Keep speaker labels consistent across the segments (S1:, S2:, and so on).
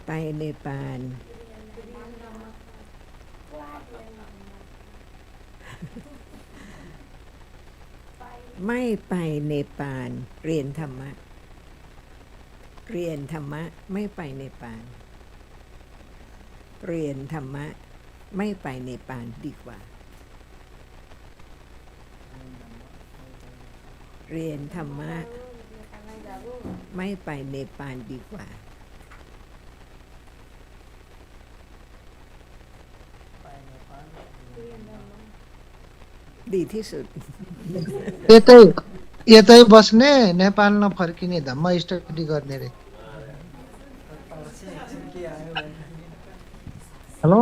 S1: ไปเนปาลไม่ไปเนปาลเรียนธรรมะเรียนธรรมะไม่ไปเนปาลเรียนธรรมะไม่ไปเนปาลดีกว่าเรียนธรรมะไม่ไปเนปาลดีกว่าดีที่สุด
S2: यतै बस्ने नेपालमा फर्किने धम्म स्टडी गर्ने रे हेलो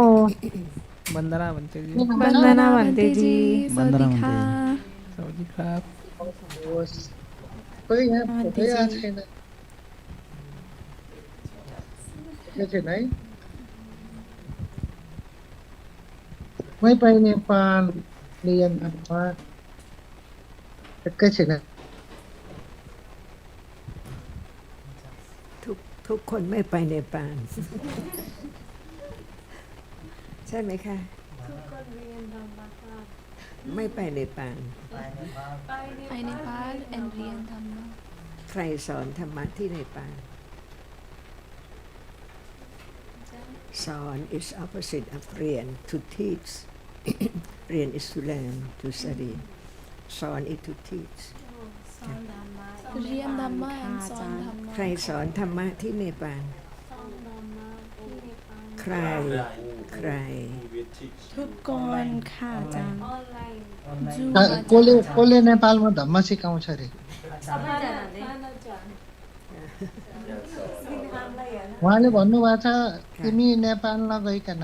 S3: वंदना बनते जी
S4: वंदना बनते जी
S3: वंदना
S4: सवादी खा
S3: सवादी खाप
S2: कोही यहाँ फोटै आएको छैन छैन है मै पाइ नेपाल लियन धम्म एकै छैन
S1: ทุกคนไม่ไปเนปาล ใช่ไหมคะทุกคนเรียนธรรมะไม่ไปเนปาล
S4: ไปเนปาลแอนเรียนธรรมะ
S1: ใครสอนธรรมะที่เนปาลสอน is opposite of เรียน to teach เรียน is to learn to study สอน is to teach
S4: เรียนธรรมะแอนสอนธรรมะ
S1: ใครสอนธรรมะที่เนปาลใคร
S4: ทุกคนค่ะอาจารย์
S2: कसले नेपालमा धम्म सिकाउँछ रे उहाँले भन्नुभएको छ तिमी नेपाल नगइकन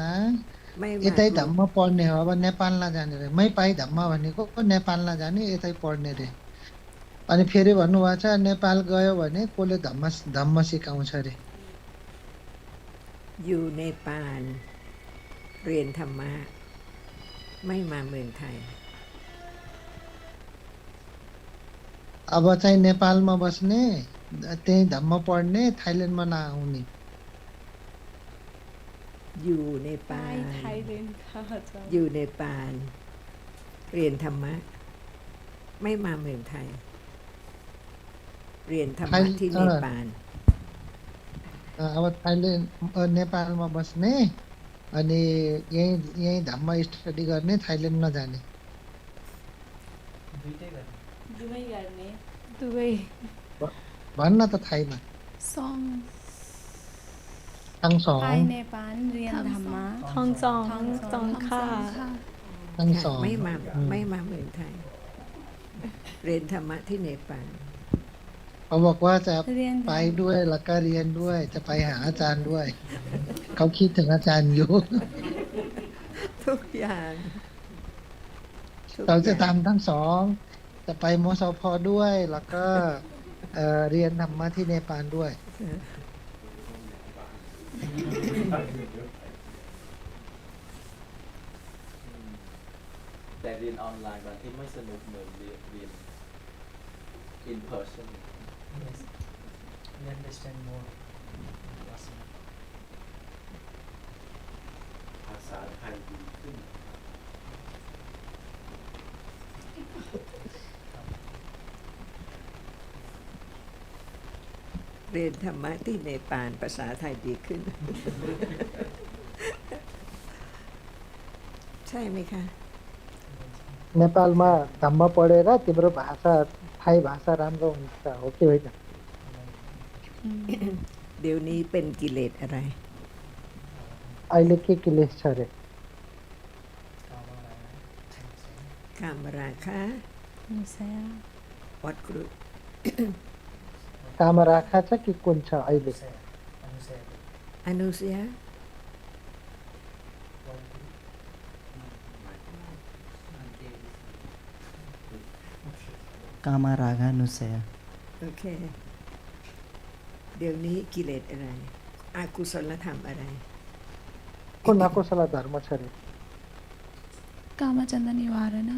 S2: यतै धम्म पढ्ने हो अब नेपाल नजाने रे मै पाइ धम्म भनेको नेपाल नजाने यतै पढ्ने रे अनि फेरि भन्नुभएको छ नेपाल गयो भने कसले धम्म सिकाउँछ रे
S1: อยู่เนปาลเรียนธรรมะไม่มาเมืองไทย
S2: अब चाहिँ नेपालमा बस्ने त्यही धम्म पढ्ने थाइल्यान्डमा नआउने
S1: อยู่เนปาล
S4: ไทยเรียนค่ะอาจารย์
S1: อยู่เนปาลเรียนธรรมะไม่มาเมืองไทยเรียนธรรมะที่เนปาล
S2: अब थाइल्यान्ड नेपालमा बस्ने अनि यही धम्म स्टडी गर्ने थाइल्यान्ड नजाने
S4: दुवै गर्ने दुवै
S2: भन्न त थाइमा
S4: สอง
S2: ทั้งสอ
S4: ไป
S2: ง
S4: เนปาลเรียนธรรมะทั้งสองค่ะ
S2: ทั้งสอง
S1: ไม่มาเมืองไทยเรียนธรรมะที่เนปาล
S2: เขาบอกว่าจะไปด้วยแล้วก็เรียนด้วยจะไปหาอาจารย์ด้วย เขาคิดถึงอาจารย์อยู่
S1: ทุกอย่าง
S2: เราจะทำทั้งสองจะไปมสพด้วยแล้วก็เรียนธรรมะที่เนปาลด้วย
S5: แต่เรียนออนไลน์บางที่ไม่สนุกเหมือนเรียน in person
S3: yes we understand more
S5: ภาษาไทยดีขึ้น
S1: เรียนธรรมะที่เนปาลภาษาไทยดีขึ้น ใช่ไหมคะ
S2: नेपालमा धम्म पढेर तिम्रो भाषा थाई भाषा राम्रो हुन्छ हो कि होइन
S1: เดี๋ยวนี้เป็นกิเลสอะไร
S2: अहिले के क्लेश छ रे
S1: กามราคะ
S4: นุสยา
S1: วัดกรุ
S2: काम राखा छ कि कुन छ अहिले
S1: อนุสยา
S3: कामा रागा नुसय
S1: โอเคเดี๋ยวนี้กิเลสอะไรอกุศลธรรมอะไร
S2: कुन अकुशल धर्म छ रे
S4: กามจันทนิวารณะ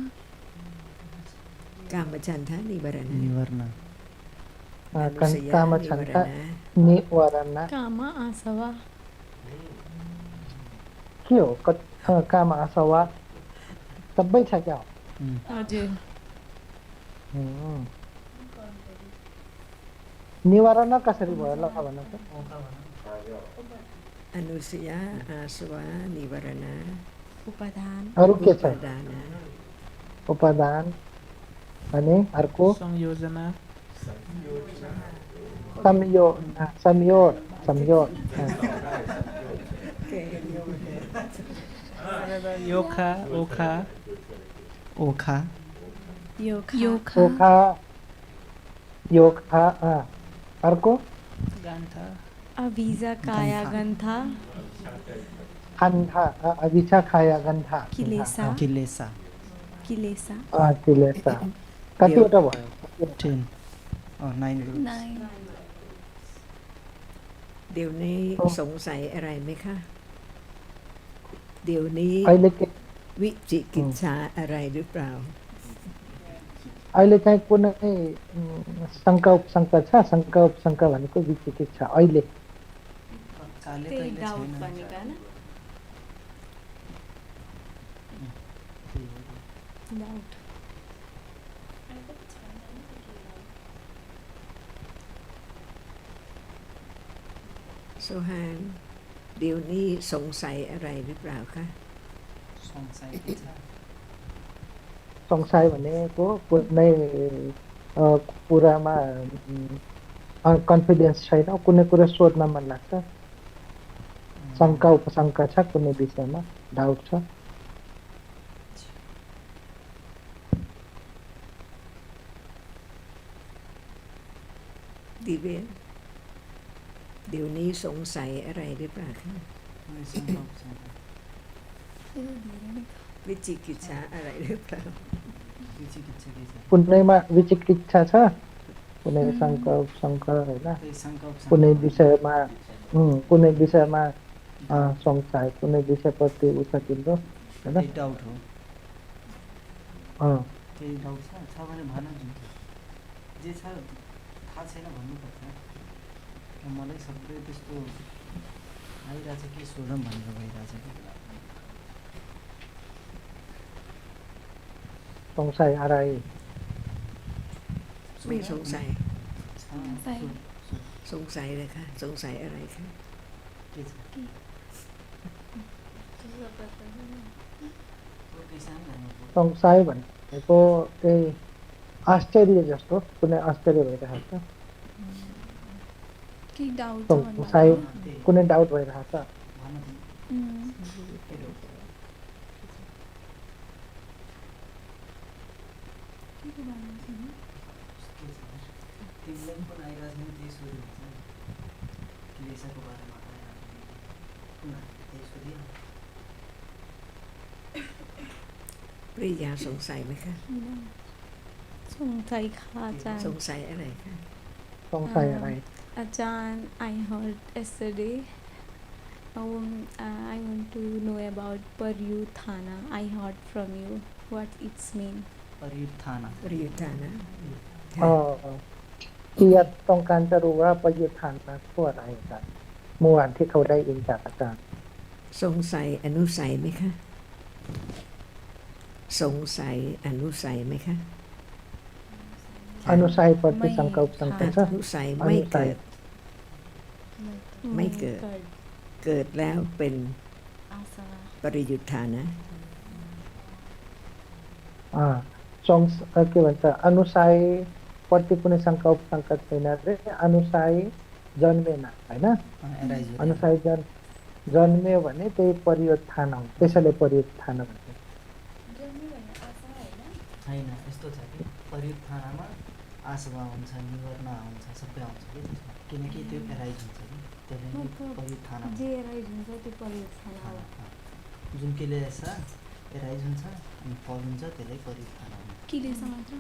S1: กามฉันทะนิวรณะ
S3: निवर्ण
S1: Anusaya,
S2: कामा छन्ता
S1: Nivarana.
S2: निवारणा
S4: Kama asava.
S2: के हो काम आसवा सबै छ क्या
S4: हजुर
S2: निवारण कसरी भयो ल भन त
S1: Anusaya, Asava, Nivarana.
S4: upadhan
S2: अरु के छ
S1: Upadana.
S2: उपादान अनि अर्को
S3: संयोजना
S2: संयोग
S1: Okay.
S3: योखा ओखा ओखा
S4: yokha
S2: योखा अर्को
S3: गान्था
S4: avisa kaya gantha
S2: खन्था अभिछा खाया गन्था
S4: kilesa
S3: किलेसा
S4: kilesa
S2: किलेसा कतिवटा भयो
S3: 10 9 rules
S4: 9
S1: เดี๋ยวนี้สงสัยอะไรไหมคะ เดี๋ยวนี้
S2: अहिले के
S1: วิจิกิจฉาอะไรหรือเปล่า
S2: अहिले चाहिँ कुनै शङ्का भनेको विचिकित्सा अहिले
S3: काले
S4: त्यही
S3: कहिले
S4: डाउट
S3: छैन
S4: भनेको हैन डाउट
S1: Sohan เดี๋ยวนี้สงสัยอะไรหรือเปล่าคะ
S3: संसार के छ
S2: संशय भनेको कुनै कुरामा कन्फिडेन्स छैन कुनै कुरा सोध्न मन लाग्छ शङ्का उपशङ्का छ कुनै विषयमा डाउट छ
S1: ดีเวนเดี๋ยวนี้สงสัยอะไรหรือเปล่าคะ
S3: संभव छैन
S1: วิจิกิจฉาอะไรหรือเปล่า
S3: विचिकित्सा के छ
S2: कुनैमा विचिकित्सा छ कुनै शङ्का उपशङ्का होइन
S3: त्यही शङ्का
S2: कुनै विषयमा संशय कुनै विषयप्रति उचातिलो होइन
S3: त्यही डाउट हो
S2: अँ,
S3: त्यही डाउट छ भने भन जुन जे छ थाहा छैन भन्नुपर्छ र मलाई सबै त्यस्तो आइरहेछ के सोधौँ भनेर भइरहेछ कि
S2: संशय आराई
S1: ไม่สงสัย
S3: छ
S1: สงสัยเลยค่ะสงสัยอะไรคะ
S3: के छ
S2: संशय भनेको त्यही आश्चर्य जस्तो कुनै आश्चर्य भइरहेको छ
S4: कि डाउट
S2: संशय कुनै डाउट भइरहेको छ
S3: तिमीलाई पनि आइरहेको छैन त्यही सोध्यो हुन्छ किलेसाको बारेमा आइरहेको त्यही सोधियो
S1: ปริยาสงสัยไหมคะ
S4: สงสัยค่ะอาจาร
S1: ส
S4: ย์
S1: งสัยอะไรคะ
S2: संशय आराई
S4: อาจารย์ I heard yesterday I want to know about Paryuthana I heard from you what it's mean
S3: परियुत्थान
S1: ปริยุทธานะ
S2: ที่ต้องการจะรู้ว่าประยุทธ์ฐานมาทั่วอะไรอาจารย์เมื่อวานที่เขาได้ยินจากอาจารย์
S1: สงสัยอนุสัยไหมคะ สงสัยอนุสัยไหมคะ
S2: อนุสัยปฏิสังกัปสังกัป
S1: อนุสัยไม่เกิด ไม่เกิด เกิดแล้วเป็น
S4: อาสวะ
S1: ปริยุทธานะ
S2: के भन्छ अनुसाय प्रति कुनै सङ्कल्प सङ्कट छैन रे अनुसाय जन्मेन होइन अनुसाय जन्मियो भने त्यही परियोत्थान हो त्यसैले परियोत्थान भन्छ
S3: होइन यस्तो छ कि परियुत्थानमा आसवा हुन्छ निवर्ना हुन्छ सबै आउँछ कि त्यसमा किनकि त्यो एराइज हुन्छ कि त्यसले नै परियुत्थान
S4: जे एराइज हुन्छ त्यो परियोजना हो
S3: जुन केले यसमा एराइज हुन्छ अनि फल हुन्छ त्यसलाई परियुत्थान हो
S4: किलेसा मात्र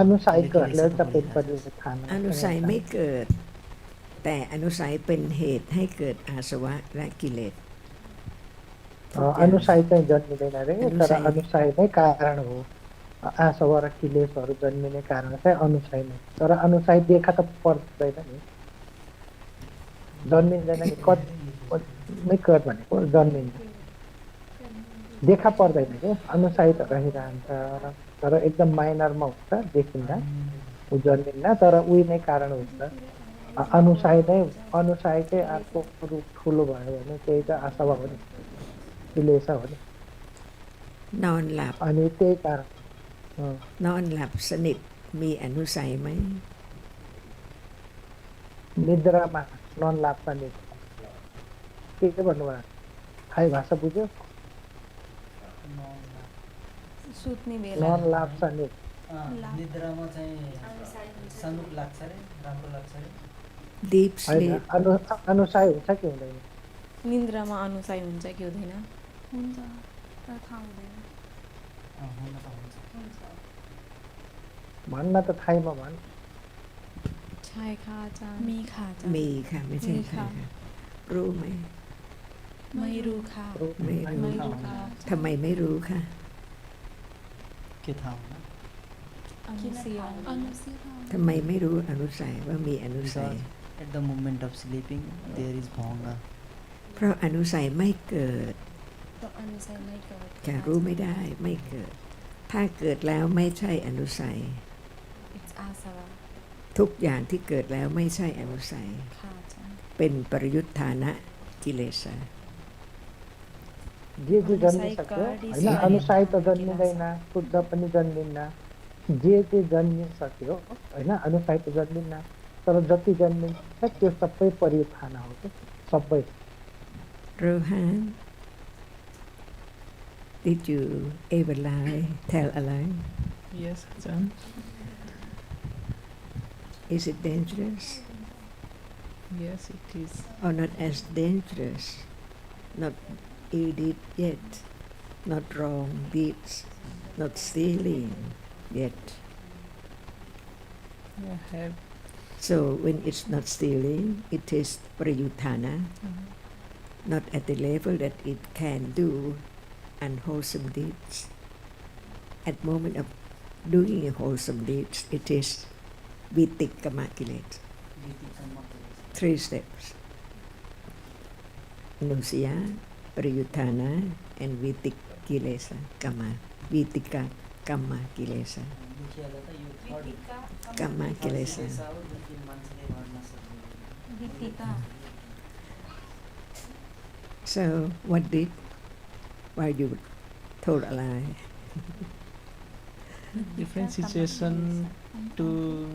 S2: अनुसायीहरूले सबै परियोत्थान
S1: อนุสัยไม่เกิด แต่อนุสัยเป็นเหตุให้เกิดอาสวะและกิเลส
S2: अनुसाय चाहिँ जन्मिँदैन रे तर अनुसाय नै कारण हो आशा र किलेशहरू जन्मिने कारण चाहिँ अनुसाय नै, तर अनुसाय देखा त पर्दैन नि, जन्मिँदैन नि, कर्ड भनेको जन्मिन्छ, देखा पर्दैन कि अनुसाय त रहिरहन्छ, तर एकदम माइनरमा हुन्छ, देखिन्न, ऊ जन्मिन्न, तर उही नै कारण हुन्छ। अनुसायकै अर्को रूप ठुलो भयो भने त्यही त आशा हो नि, किलेश हो नि,
S1: นอนหลับ
S2: अनि त्यही कारण
S1: นอนหลับสนิทมีอนุสัยไหม
S2: निद्रामा नन लाग्छ नि, के भन्नुभयो, खै भाषा बुझ्यो,
S4: सुत्ने बेला
S2: नन लाग्छ नि,
S3: निद्रामा चाहिँ सनुप लाग्छ रे, राम्रो लाग्छ रे।
S1: deep
S2: होइन
S1: sleep
S2: अनुसाय हुन्छ कि हुँदैन,
S4: निन्द्रामा अनुसाय हुन्छ कि हुँदैन?
S6: हुन्छ तर थाहा हुँदैन।
S3: हुन त हुन्छ।
S2: भन्न त थाइमा भन्,
S4: ใช่ค่ะอาจารย์
S6: มีค่ะอาจารย์
S1: มีค่ะไม่ใช่
S4: มี
S1: ค่ะ
S4: ค่ะ
S1: รู้ไหม
S6: ไม่รู้ค่ะ
S1: ไม่
S4: ไม่
S1: รู้
S4: รู้ค่ะ
S1: ทำไมไม่รู้ค่ะ
S3: के थाहा हुन?
S4: อนุเสียง
S6: อนุสิทธิ์
S1: ทำไมไม่รู้อนุสัยว่ามีอนุสัย
S3: Because at the moment of sleeping there is bhanga.
S1: เพราะอนุสัยไม่เกิด
S6: ต้องอนุสัยไม่เกิด
S1: แค่รู้ไม่ได้ไม่เกิด ถ้าเกิดแล้วไม่ใช่อนุสัย
S6: it's อาสวะ
S1: ทุกอย่างที่เกิดแล้วไม่ใช่อนุสัย
S6: ค่ะอาจารย์
S1: เป็นปริยุทธานะกิเลส
S2: जे जन्मिसक्यो होइन, अनुसाय त जन्मिँदैन, शुद्ध पनि जन्मिन्न, जे जन्मिसक्यो होइन, अनुसाय त जन्मिन्न, तर जति जन्मिन्छ त्यो सबै परिउत्थान हो कि, सबै।
S1: Rohan, did you ever lie, tell a lie?
S7: Yes, Ajahn.
S1: Is it dangerous
S7: Yes, it is.
S1: or not as dangerous? Not ill deed yet, not wrong deeds, not stealing yet.
S7: I have.
S1: So when it's not stealing, it is prayuthana, not at the level that it can do unwholesome deeds. At moment of doing wholesome deeds, it is vitikkamma kilesa. 3 steps. Anusaya, prayuthana, and vitikilesa kamma. Vitika kamma kilesa. Kamma kilesa.
S4: वितिका
S1: So what did? Why you told a lie?
S7: Different situation to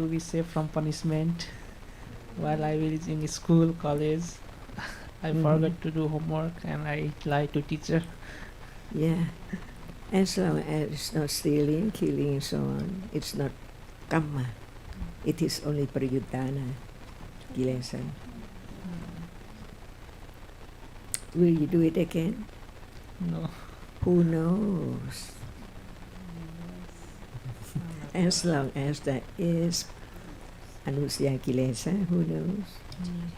S7: be safe from punishment. While I was in school, college, I forgot to do homework and I lied to teacher.
S1: Yeah. As long as it's not stealing, killing, and so on, it's not kamma. It is only prayuddhana, kilesa. Will you do it again?
S7: No.
S1: Who knows? As long as there is anusaya kilesa, who knows?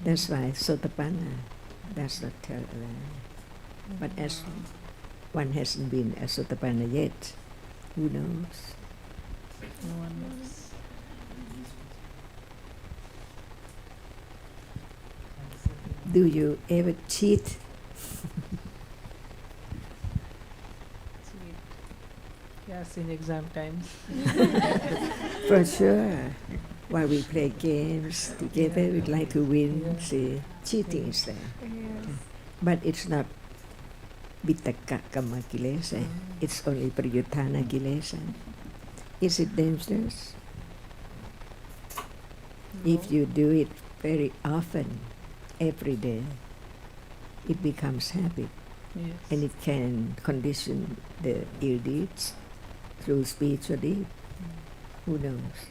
S1: That's why sotapanna does not tell a lie. But as one hasn't been a sotapanna yet, who knows?
S7: No one knows.
S1: Do you ever cheat?
S7: Yes, in exam times.
S1: For sure. While we play games together, we'd like to win. See, cheating is there. But it's not vitakka kamma kilesa. It's only prayuthana kilesa. Is it dangerous? If you do it very often, every day, it becomes habit.
S7: Yes.
S1: And it can condition the ill deeds through speech or deed. Who knows?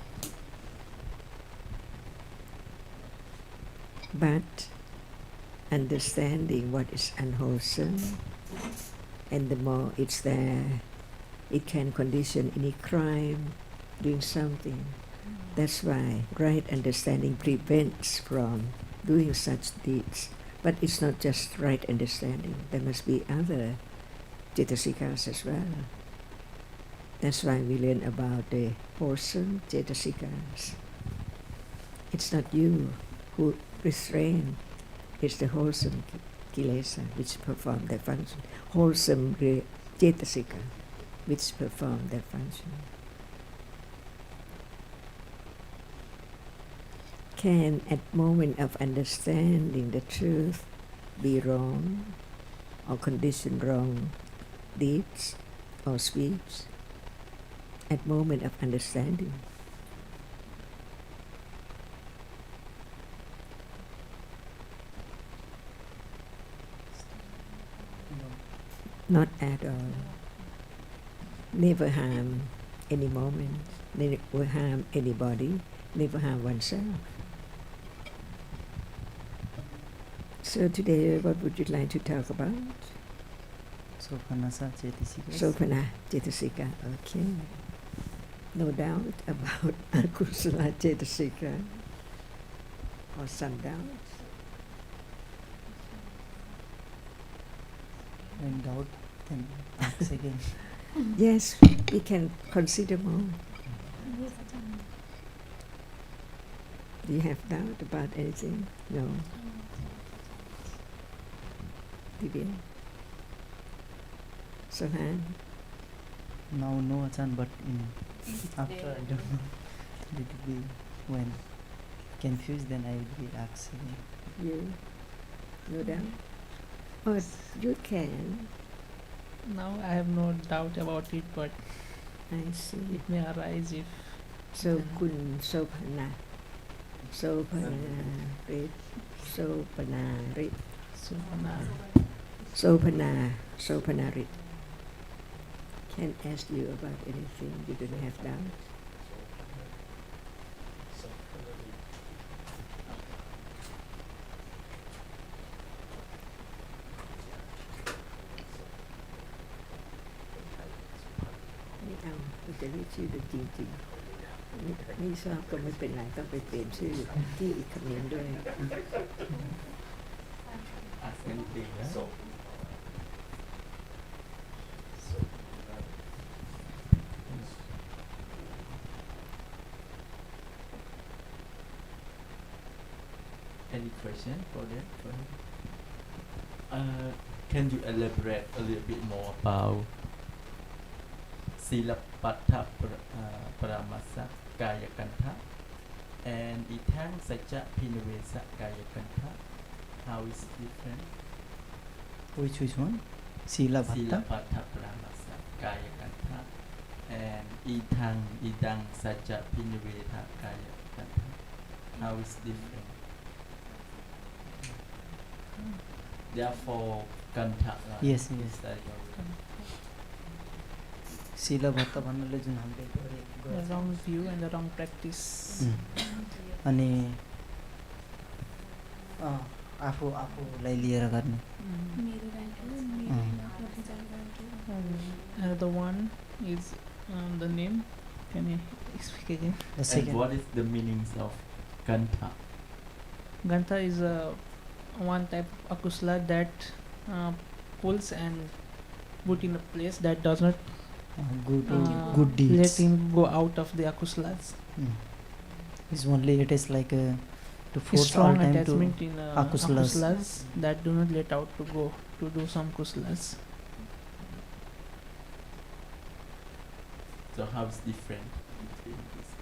S1: But understanding what is unwholesome, and the more it's there, it can condition any crime, doing something. That's why right understanding prevents from doing such deeds. But it's not just right understanding. There must be other Cetasikas as well. That's why we learn about the wholesome Cetasikas. It's not you who restrain, it's the wholesome kilesa which perform their function. Wholesome Cetasika which perform their function. Can at moment of understanding the truth be wrong or condition wrong deeds or speech? At moment of understanding. Not at all. Never harm any moment, never harm anybody, never harm oneself. So today, what would you like to talk about?
S3: Sopanasa Cetasika.
S1: Sopana Cetasika, okay. No doubt about Akusala Cetasika, or some doubt.
S3: When doubt, then ask again.
S1: Yes, we can consider more. Do you have doubt about anything? No. Divya? Sohan?
S3: Now no Achan, but after I don't know. Little bit when confused, then I will be asked again.
S1: You? No doubt? Oh, you can.
S7: Now I have no doubt about it, but
S1: I see.
S7: it may arise if
S1: So kun Sopana. Sopana Rit. Sopana Rit. Sopana Rit. Can ask you about anything you don't have doubt.ไม่เอาเราจะเรียกชื่อจริงๆไม่ชอบก็ไม่เป็นไรต้องไปเปลี่ยนชื่อที่อีกคำนี้ด้วย
S5: Ask anything, yeah? Any question for that? Can you elaborate a little bit more about Silapattha Paramasa Kaya Kantha and Itang Sacha Pinavesa Kaya Kantha? How is it different?
S3: Which one? Silapattha?
S5: Silapattha Paramasa Kaya Kantha and Itang Sacha Pinavesa Kaya Kantha. How is different? Therefore, Kantha.
S3: Yes. Silapattha भन्नाले जुन हामीले
S7: the wrong view and the wrong practice.
S3: अनि आफूलाई लिएर गर्ने.
S7: Another one is the name. Can you speak again?
S3: The second.
S5: And what is the meanings of Kantha?
S7: Gantha is one type of akusala that pulls and put in a place that does not
S3: good deeds.
S7: let him go out of the akusalas.
S3: It's only it is like to force
S7: Strong
S3: all time
S7: attachment
S3: to
S7: in
S3: akusalas.
S7: akusalas that do not let out to go to do some kusalas.
S5: So how is different between these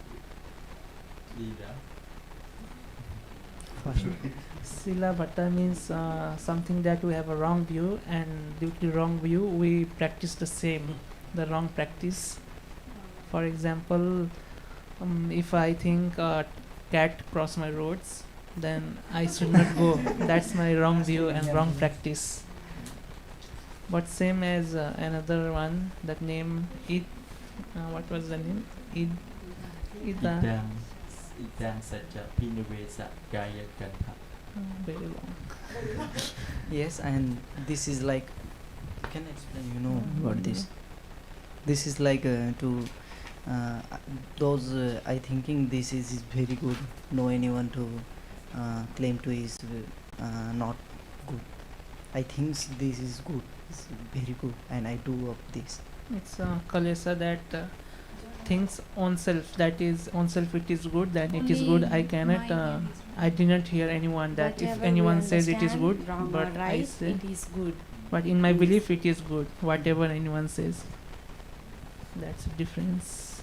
S5: Lila?
S7: Sila Bhatta means something that we have a wrong view, and due to wrong view we practice the wrong practice. For example, if I think a cat cross my roads, then I should not go. That's my wrong view and wrong practice. But same as another one, that name what was the name?
S5: Idang Sacha Pinavesa Kaya Kantha.
S7: Very long.
S3: Yes, and this is like, can I explain about this? This is like to those I thinking this is very good. No anyone to claim to is not good. I think this is good, it's very good, and I do of this.
S7: It's Kalesa that thinks on self, that is on self it is good, then it is good. I cannot I didn't hear anyone that if anyone says it is good, but I say
S6: it is good.
S7: but in my belief it is good, whatever anyone says. That's a difference.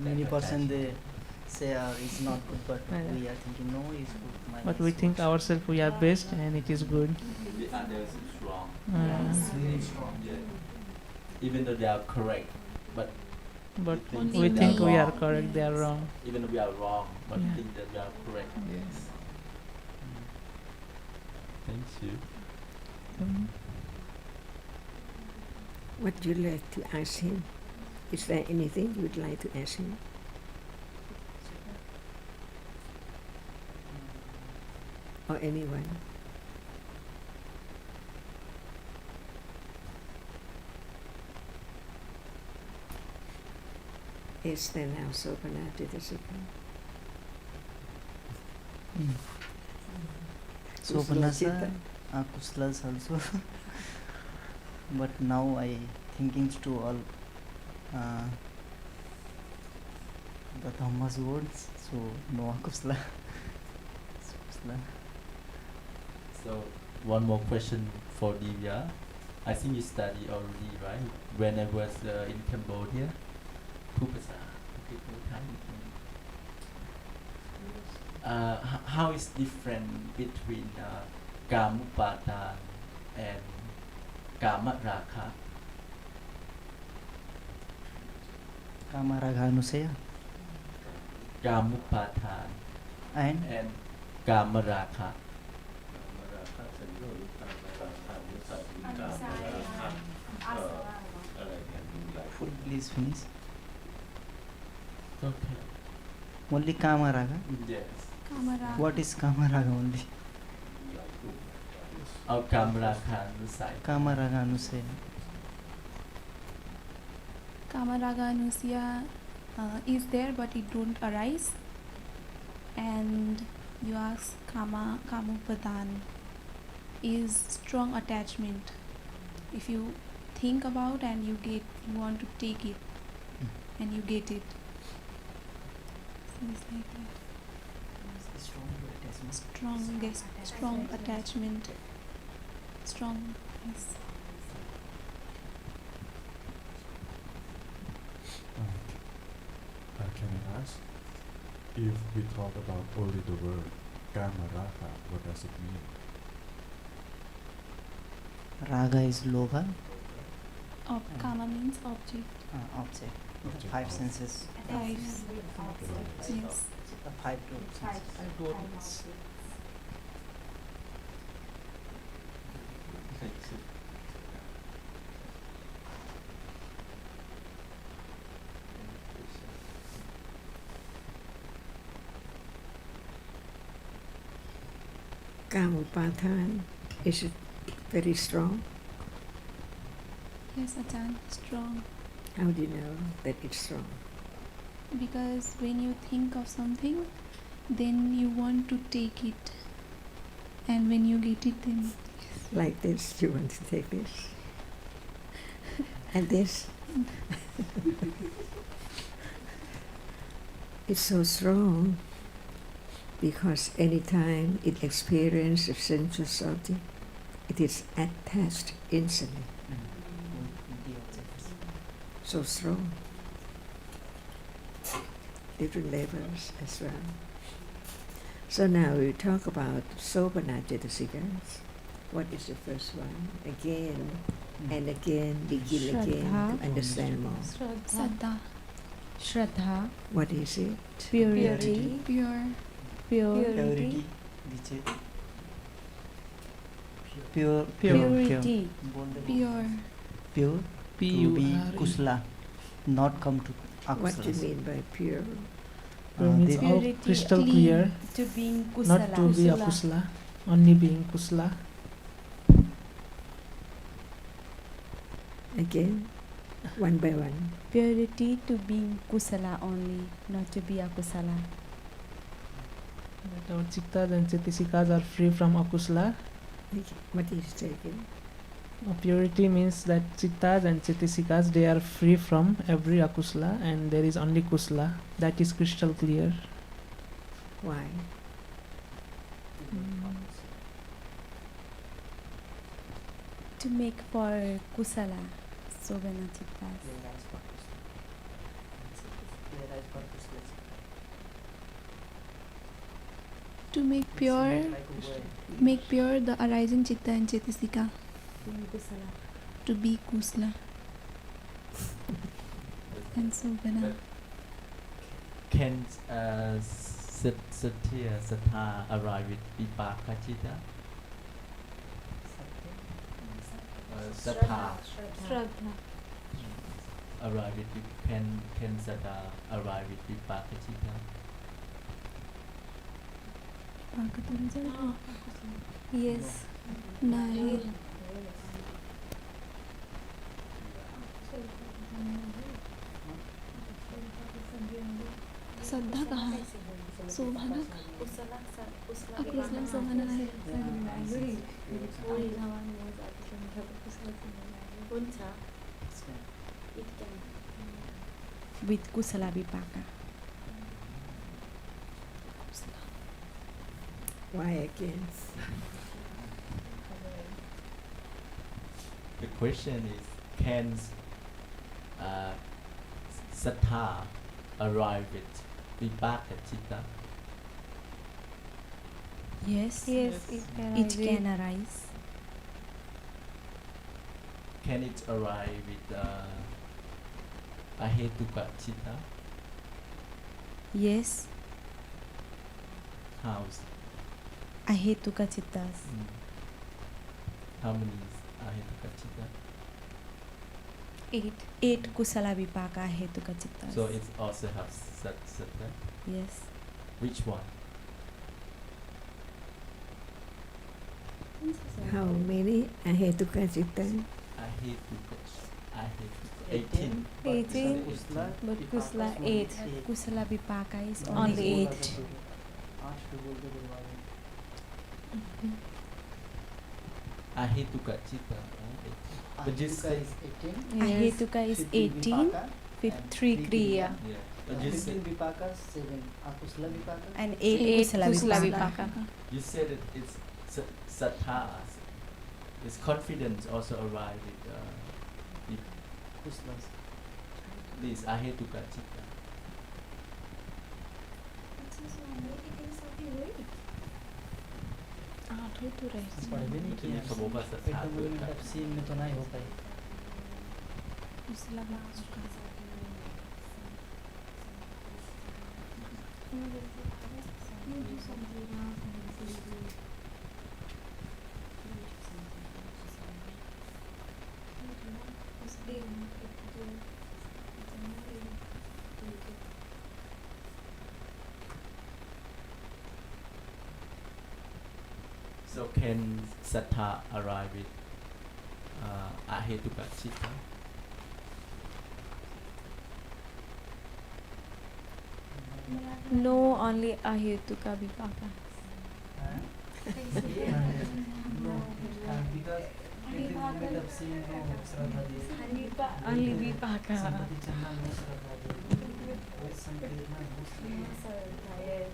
S3: Many person they say it's not good, but
S7: Yeah.
S3: we are thinking no, it's good. Mine
S7: But
S3: is
S7: we
S3: good.
S7: think ourselves we are best and it is good.
S5: The others is wrong.
S3: Yes.
S5: Even though they are correct, but
S7: But
S5: Only
S7: we
S5: we
S7: think
S5: are
S7: we are
S5: wrong.
S7: correct, they are wrong.
S5: even though we are wrong, but
S7: Yeah.
S5: think that we are correct.
S7: Yes.
S5: Thank you.
S1: What would you like to ask him? Is there anything you would like to ask him? Or anyone? Is there now Sopanatidasika?
S3: Sopanasa, Kuslas also. But now I thinking to all the Dhamma's words, so no Kusla. Kusla.
S5: So one more question for Divya. I think you study already, right? When I was in Cambodia, 2 ภาษา how is different between Kamupatan and Kamaraka?
S3: Kamaraganuseya
S5: Kamupatan
S3: and
S5: and Kamaraka.
S3: please finish.
S5: Okay.
S3: Only Kamaraga.
S5: Yes.
S6: Kamara.
S3: What is Kamaraga only?
S5: Or Kamaraka side.
S3: Kamaraganuseya.
S6: Kamaraga Nusya is there, but it don't arise. And you ask Kamupadan is strong attachment. If you think about and you want to take it, and you get it. So it's like that. Strong attachment. Strong, yes.
S8: Can I ask, if we talk about only the word Kamaraka, what does it mean?
S3: Raga is Lobha,
S6: Kama means object.
S3: object. The
S8: Object
S3: five
S8: of-
S6: Yes.
S3: senses. The five senses.
S1: Kamupatan, is it very strong?
S6: Yes, Achan, strong.
S1: How do you know that it's strong?
S6: Because when you think of something, then you want to take it. And when you get it, then
S1: Like this, you want to take this? And this? It's so strong because anytime it experiences a sensual something, it is attached instantly.
S3: The objects.
S1: So strong. Different levels as well. So now we talk about Sopanajitasikas. What is the first one? Again and again, begin again
S4: Shraddha.
S1: to understand more.
S6: Saddha,
S4: Shraddha,
S1: What is it?
S4: purity,
S6: pure,
S4: purity,
S3: Pure.
S4: purity,
S6: pure.
S3: Pure. To be
S7: P-U-R-E.
S3: Kusla. Not come to
S1: What do you
S3: Akuslas.
S1: mean by pure?
S7: Pure means
S3: they-
S7: all
S4: Purity,
S7: crystal
S6: clean.
S7: clear,
S4: to being
S7: not
S4: kusala.
S7: to be akusla, only being kusla.
S1: Again, one by one.
S4: Purity to being kusala only, not to be akusala.
S7: That our chittas and chetasikas are free from akusla,
S1: What is taken?
S7: Purity means that chittas and chetasikas, they are free from every akusala, and there is only kusala. That is crystal clear.
S1: Why?
S4: To make for kusala, sovana chittas.
S6: To make pure the arising chitta and chetasika. To be kusala. And sovana.
S5: Can satya sattha arrive with vipaka chitta? Sattha
S4: Shraddha.
S5: arrive with can sattha arrive with vipaka chitta?
S4: Yes.
S6: Nahi. श्रद्धा कहाँ है? शोभना अकुशल शोभना है.
S4: With kusala vipaka.
S1: Why again?
S5: The question is, can sattha arrive with vipaka chitta?
S4: Yes.
S6: Yes.
S4: It can arise.
S5: Can it arrive with ahetuka chitta?
S4: Yes.
S5: How?
S4: Ahetuka chittas.
S5: How many is ahetuka chitta?
S4: 8 kusala vipaka ahetuka chittas.
S5: So it also has sattha.
S4: Yes.
S5: Which one?
S1: How many ahetuka chitta?
S5: Ahetuka. 18.
S4: 18.
S3: Kusala,
S4: But kusala
S3: vipaka
S4: 8.
S3: is only
S4: Kusala vipaka is
S3: only
S4: only 8.
S3: 8 बोल के बोलवावे.
S5: Ahetuka chitta. But just
S3: Ahetuka is 18.
S4: Ahetuka is 18 with 3 kriya.
S5: yeah. But you
S3: 15
S5: said,
S3: vipaka, 7 akusala vipaka.
S4: And 8 kusala vipaka.
S5: you said that it's sattha. Is confidence also arrive with
S3: Kusalas.
S5: this ahetuka chitta?
S3: पढ़ भी नहीं
S5: तो ये
S3: किया.
S5: तो बहुत
S3: At
S5: साथ
S3: the moment of seeing में तो नहीं हो पाई.
S5: So can sattha arrive with ahetuka chitta?
S4: No, only ahetuka vipaka.
S3: No, because at the moment of seeing no Shraddha Devi.
S4: Only vipaka.
S3: Samadhi Chandra no Shraddha Devi. Sankirtna no Shraddha Devi.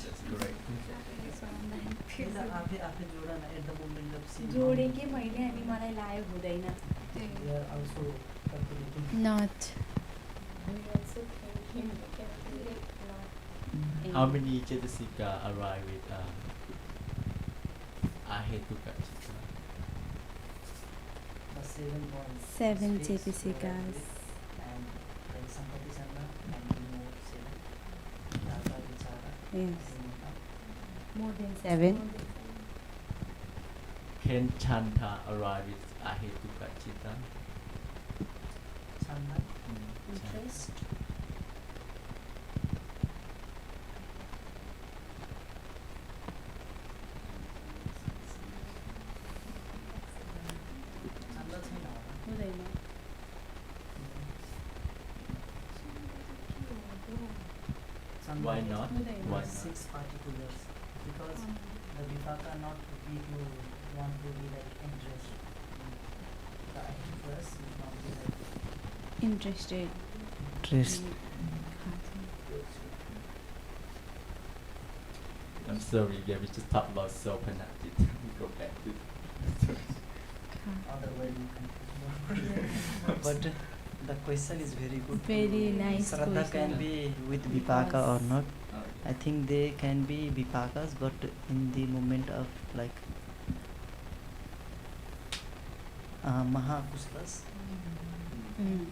S5: That's correct.
S3: आफै आफै जोडा न at the moment of seeing.
S4: जोडेकै मैले अनि मलाई लायो हुँदैन.
S3: They are also calculating.
S6: Not.
S5: How many chetasika arrive with ahetuka chitta?
S3: The 7 points.
S4: 7
S3: Space
S4: chetasikas.
S3: and then Sampati Chandra and more 7. Dhamma Vichara.
S4: Yes.
S3: Vimukha.
S4: More than 7.
S5: Can chanta arrive with ahetuka chitta?
S3: Chanda.
S5: Interest.
S3: Chanda छैन होला.
S4: हुँदैन.
S5: Why not? Why not?
S3: 6 particulars. Because the vipaka not be to want to be like interested. The plus is not be like
S4: Interested.
S3: interest.
S5: I'm sorry, yeah, we just talked about soap and I did go back to
S3: Otherwise you can but the question is very good.
S4: Very nice
S3: Shraddha
S4: question.
S3: can be with vipaka or not. I think they can be vipakas, but in the moment of like Mahakuslas.
S4: Mm.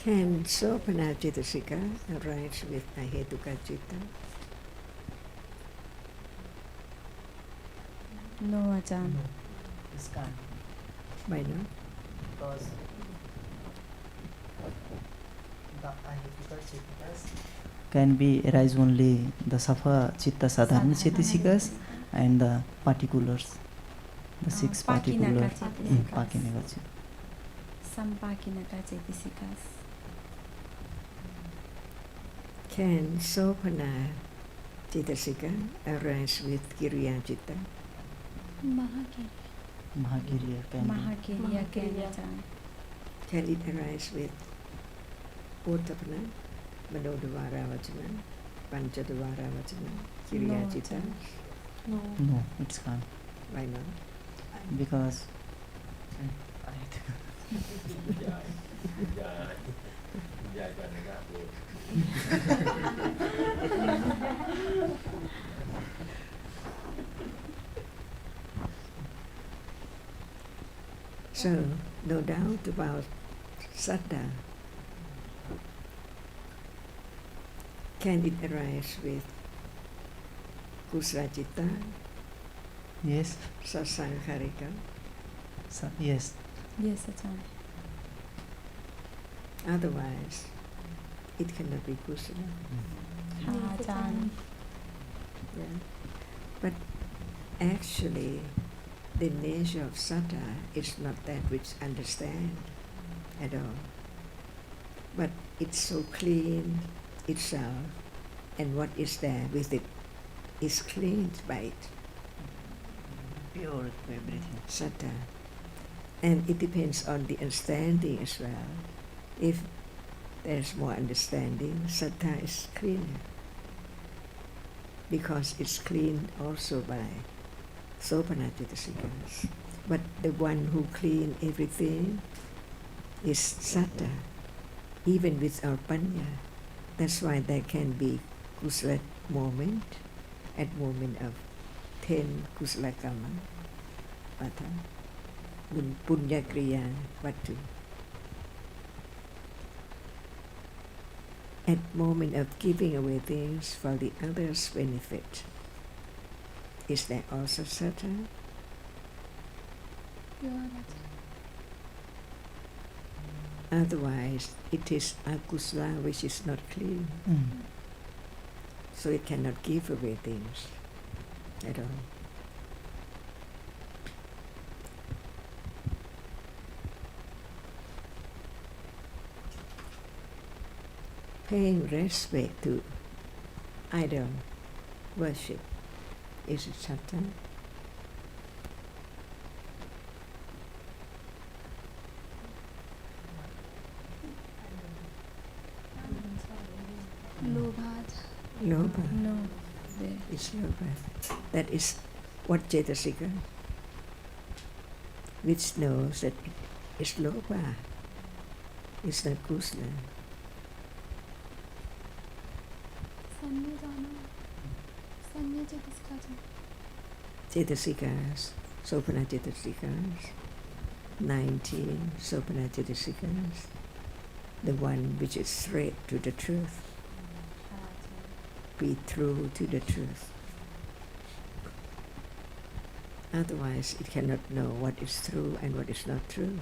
S1: Can Sopana Citasika arise with Ahetuka Citta?
S4: No, Ajahn.
S3: This can't
S1: Why not?
S3: because the ahetuka chittas can be arise only the safa chitta sadharana chitisikas and the particulars, the 6 particular pakinaka chitta.
S4: Sampakinaka Chetisikas.
S1: Can Sopana Citasika arise with Kiriya Citta?
S3: Mahagiriya can be.
S4: Mahakiriya can, Ajahn.
S1: Can it arise with Uttapana, Manodavara Vachana, Panchadavara Vachana, Kiriya
S4: No,
S1: Citta?
S4: No.
S3: No, it's can't
S1: Why not?
S3: because
S1: So, no doubt about Saddha. Can it arise with Kusala Citta,
S3: yes,
S1: Sasankharika?
S3: yes,
S4: Yes, Ajahn.
S1: Otherwise, it cannot be Kusala.
S4: Ajahn.
S1: Yeah. But actually, the nature of Sattva is not that which understand at all. But it's so clean itself, and what is there with it is cleaned by it,
S3: pure everything.
S1: Sattva. And it depends on the understanding as well. If there's more understanding, Sattva is cleaner, because it's cleaned also by Sopanajitasikas. But the one who clean everything is Sattva, even without Panya. That's why there can be Kusala moment, at moment of 10 Kusala Kama, Pata, Punya Kriya, Vatu. At moment of giving away things for the other's benefit. Is that also Sattva? Otherwise, it is akusala which is not clean. So it cannot give away things at all. Paying respect to idol worship, is it Sattva? Lobha.
S4: No. There.
S1: It's lobha. That is what Cetasika, which knows that it is lobha. It's not kusala. Cetasikas, Sopana Cetasikas, 19 Sopana Cetasikas, the one which is straight to the truth, be true to the truth. Otherwise, it cannot know what is true and what is not true.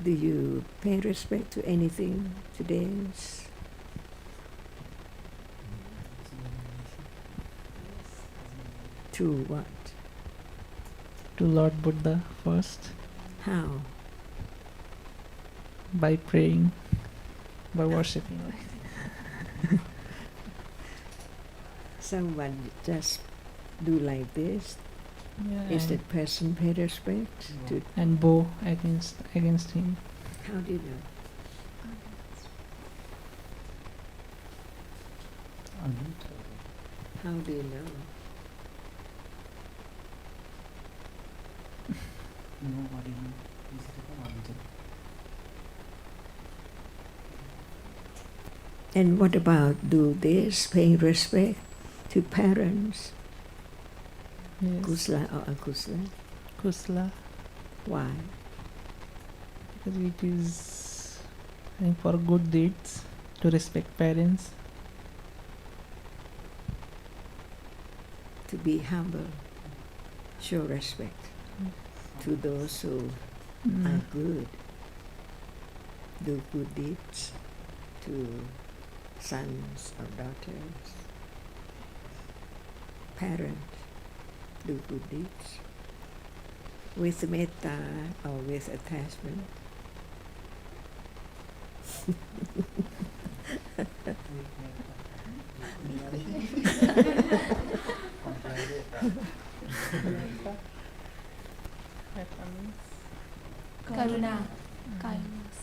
S1: Do you pay respect to anything today? To what?
S7: To Lord Buddha first.
S1: How?
S7: By praying, by worshipping.
S1: Someone just do like this.
S7: Yeah,
S1: Is that person pay respect to?
S7: and bow against him.
S1: How do you know? How do you know?
S3: Nobody knows.
S1: And what about do this, paying respect to parents?
S7: Yes.
S1: Kusala or akusala?
S7: Kusala.
S1: Why?
S7: Because it is, I think, for good deeds to respect parents.
S1: To be humble, show respect to those who are good, do good deeds to sons or daughters, parents, do good deeds with metta or with attachment.
S6: Karuna. Kindness.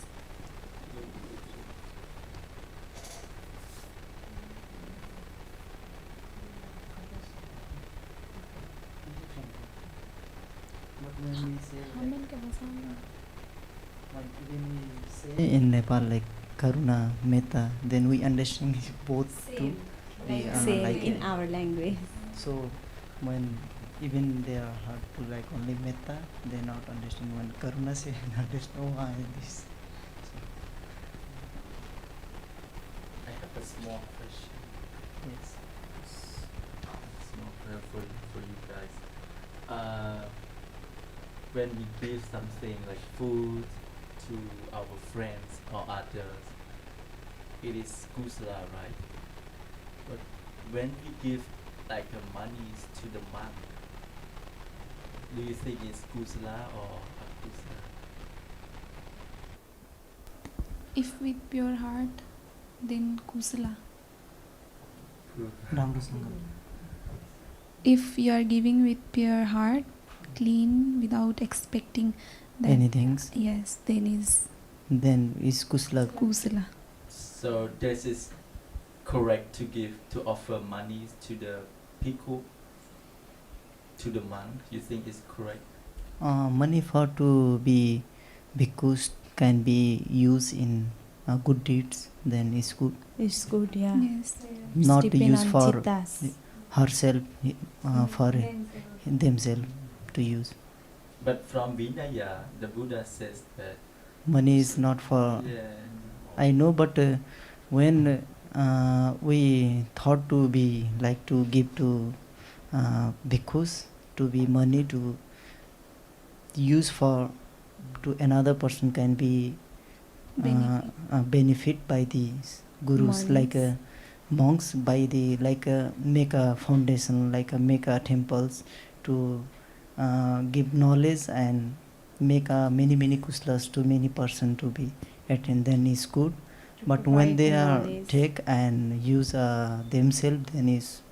S3: In Nepal, like Karuna, Metta, then we understand both too. We are
S4: Same
S3: like
S4: in our language.
S3: So when even they are hard to like only Metta, they not understand when Karuna say understand why this.
S5: I have a small question.
S3: Yes.
S5: Small prayer for you guys. When we give something like food to our friends or others, it is kusala, right? But when we give like money to the monk, do you think it's kusala or akusala?
S6: If with pure heart, then kusala. If you are giving with pure heart, clean, without expecting that,
S3: Anything,
S6: yes, then
S3: is kusala.
S6: kusala.
S5: So this is correct to offer money to the bhikkhu, to the monk. You think it's correct?
S3: Money for to be bhikkhus can be used in good deeds, then it's good.
S4: It's good, yeah.
S6: Yes.
S3: Not
S4: Depend
S3: use
S4: on
S3: for
S4: chittas.
S3: herself, for themselves to use.
S5: But from Vinaya, the Buddha says that
S3: Money is not for.
S5: yeah,
S3: I know, but when we thought to be like to give to bhikkhus to be money to use for to another person can be benefit by these gurus, like monks by the like make a foundation, like make a temples to give knowledge and make many kusalas to many person to be attend, then is good. But when they are take and use themselves, then is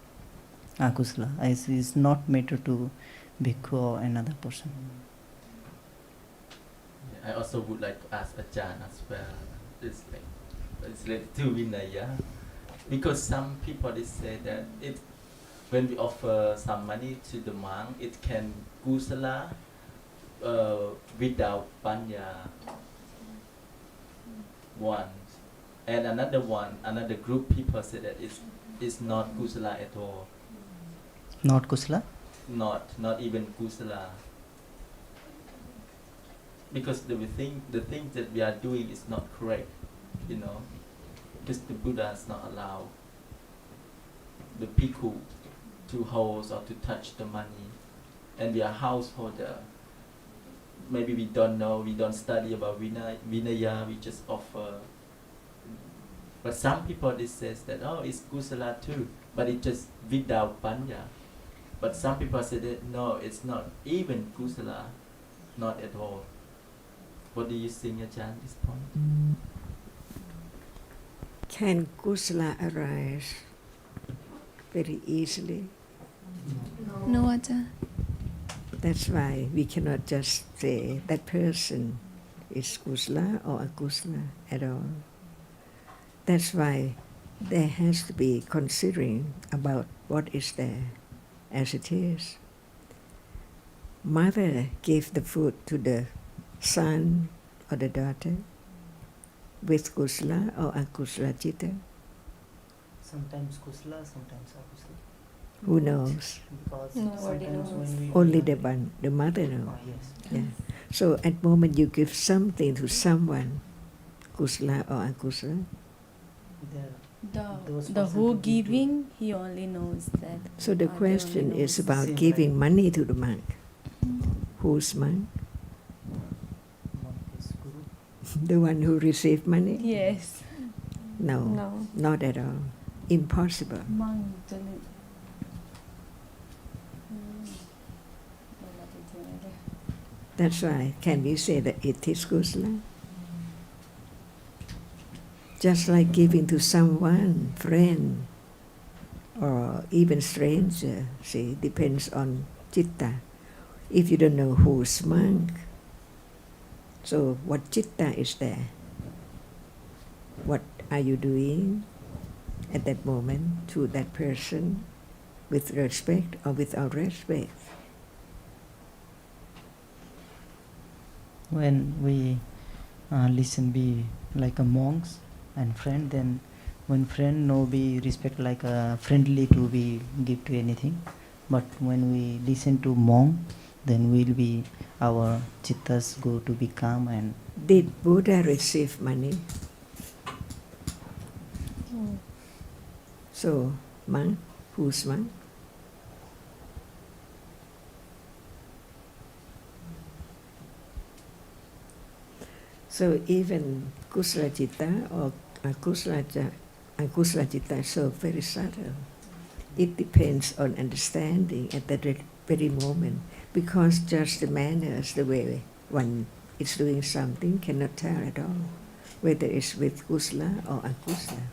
S3: akusala. Is not matter to bhikkhu or another person.
S5: I also would like to ask Ajahn as well. It's related to Vinaya, because some people they say that when we offer some money to the monk, it can kusala without panya. one, and another group people say that it's not kusala at all.
S3: Not kusala?
S5: Not even kusala. Because the thing that we are doing is not correct, you know, because the Buddha is not allowed the bhikkhu to hold or to touch the money, and we are householder. Maybe we don't know, we don't study about Vinaya, we just offer. But some people they says that it's kusala too, but it's just without panya. But some people say that no, it's not even kusala, not at all. What do you think, Ajahn, at this point?
S1: Can kusala arise very easily?
S6: No, Ajahn.
S1: That's why we cannot just say that person is kusala or akusala at all. That's why there has to be considering about what is there as it is. Mother gave the food to the son or the daughter with kusala or akusala citta.
S3: Sometimes kusala, sometimes akusala.
S1: Who knows?
S3: Because
S4: Nobody
S3: sometimes
S4: knows.
S3: when we
S1: Only the mother knows.
S3: yes.
S1: Yeah. So at moment you give something to someone, kusala or akusala.
S3: Those
S6: The
S3: person
S6: who
S3: to give to-
S6: giving, he only knows that.
S1: So the
S6: they
S1: question
S6: only
S1: is
S6: knows.
S1: about
S3: Same
S1: giving
S3: like-
S1: money to the monk. Who's monk?
S3: Monk is guru.
S1: The one who received money?
S6: Yes.
S1: No,
S4: No.
S1: not at all. Impossible.
S6: Monk.
S1: That's why, can we say that it is kusala? Just like giving to someone, friend, or even stranger, see, depends on citta. If you don't know who's monk, so what citta is there? What are you doing at that moment to that person with respect or without respect?
S3: When we listen, be like a monks and friend, then when friend no be respect like a friendly to be give to anything. But when we listen to monk, then will be our chittas go to be calm and
S1: Did Buddha receive money? So, monk, who's monk? So even kusala citta or akusala citta is so very subtle. It depends on understanding at that very moment, because just the manners, the way one is doing something, cannot tell at all whether it's with kusala or akusala.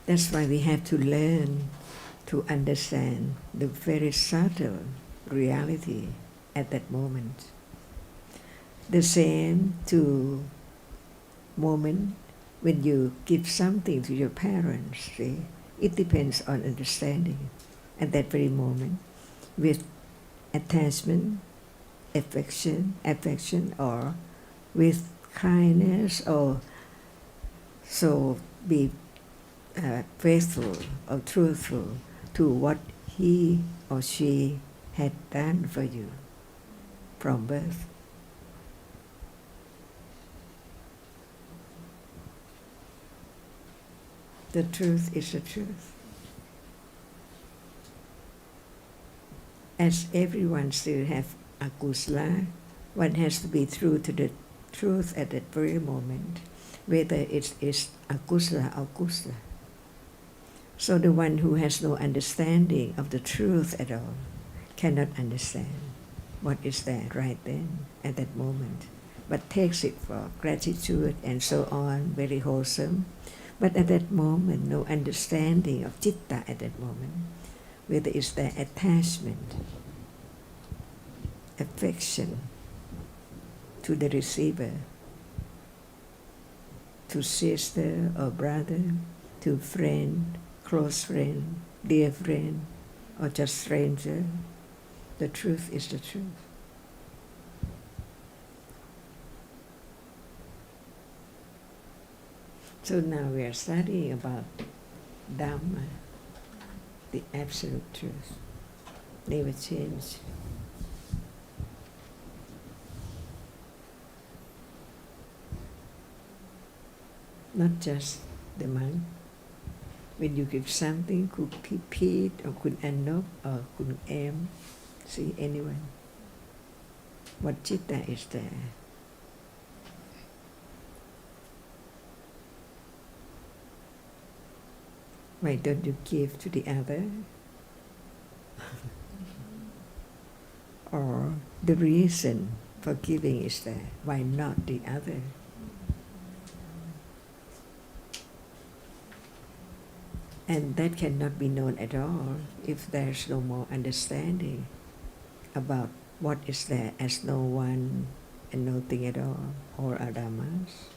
S1: That's why we have to learn to understand the very subtle reality at that moment. The same to moment when you give something to your parents, see? It depends on understanding at that very moment with attachment, affection, or with kindness, or so be faithful or truthful to what he or she had done for you from birth. The truth is the truth. As everyone still have akusala, one has to be true to the truth at that very moment, whether it is akusala or kusala. So the one who has no understanding of the truth at all cannot understand what is there right then at that moment, but takes it for gratitude and so on, very wholesome. But at that moment, no understanding of citta at that moment, whether it's their attachment, affection to the receiver, to sister or brother, to friend, close friend, dear friend, or just stranger. The truth is the truth. So now we are studying about Dhamma, the absolute truth, never change. Not just the monk. When you give something, could Pete or could Anop or could Em, see anyone, what citta is there? Why don't you give to the other? Or the reason for giving is there, why not the other? And that cannot be known at all if there's no more understanding about what is there as no one and nothing at all, or Dhammas.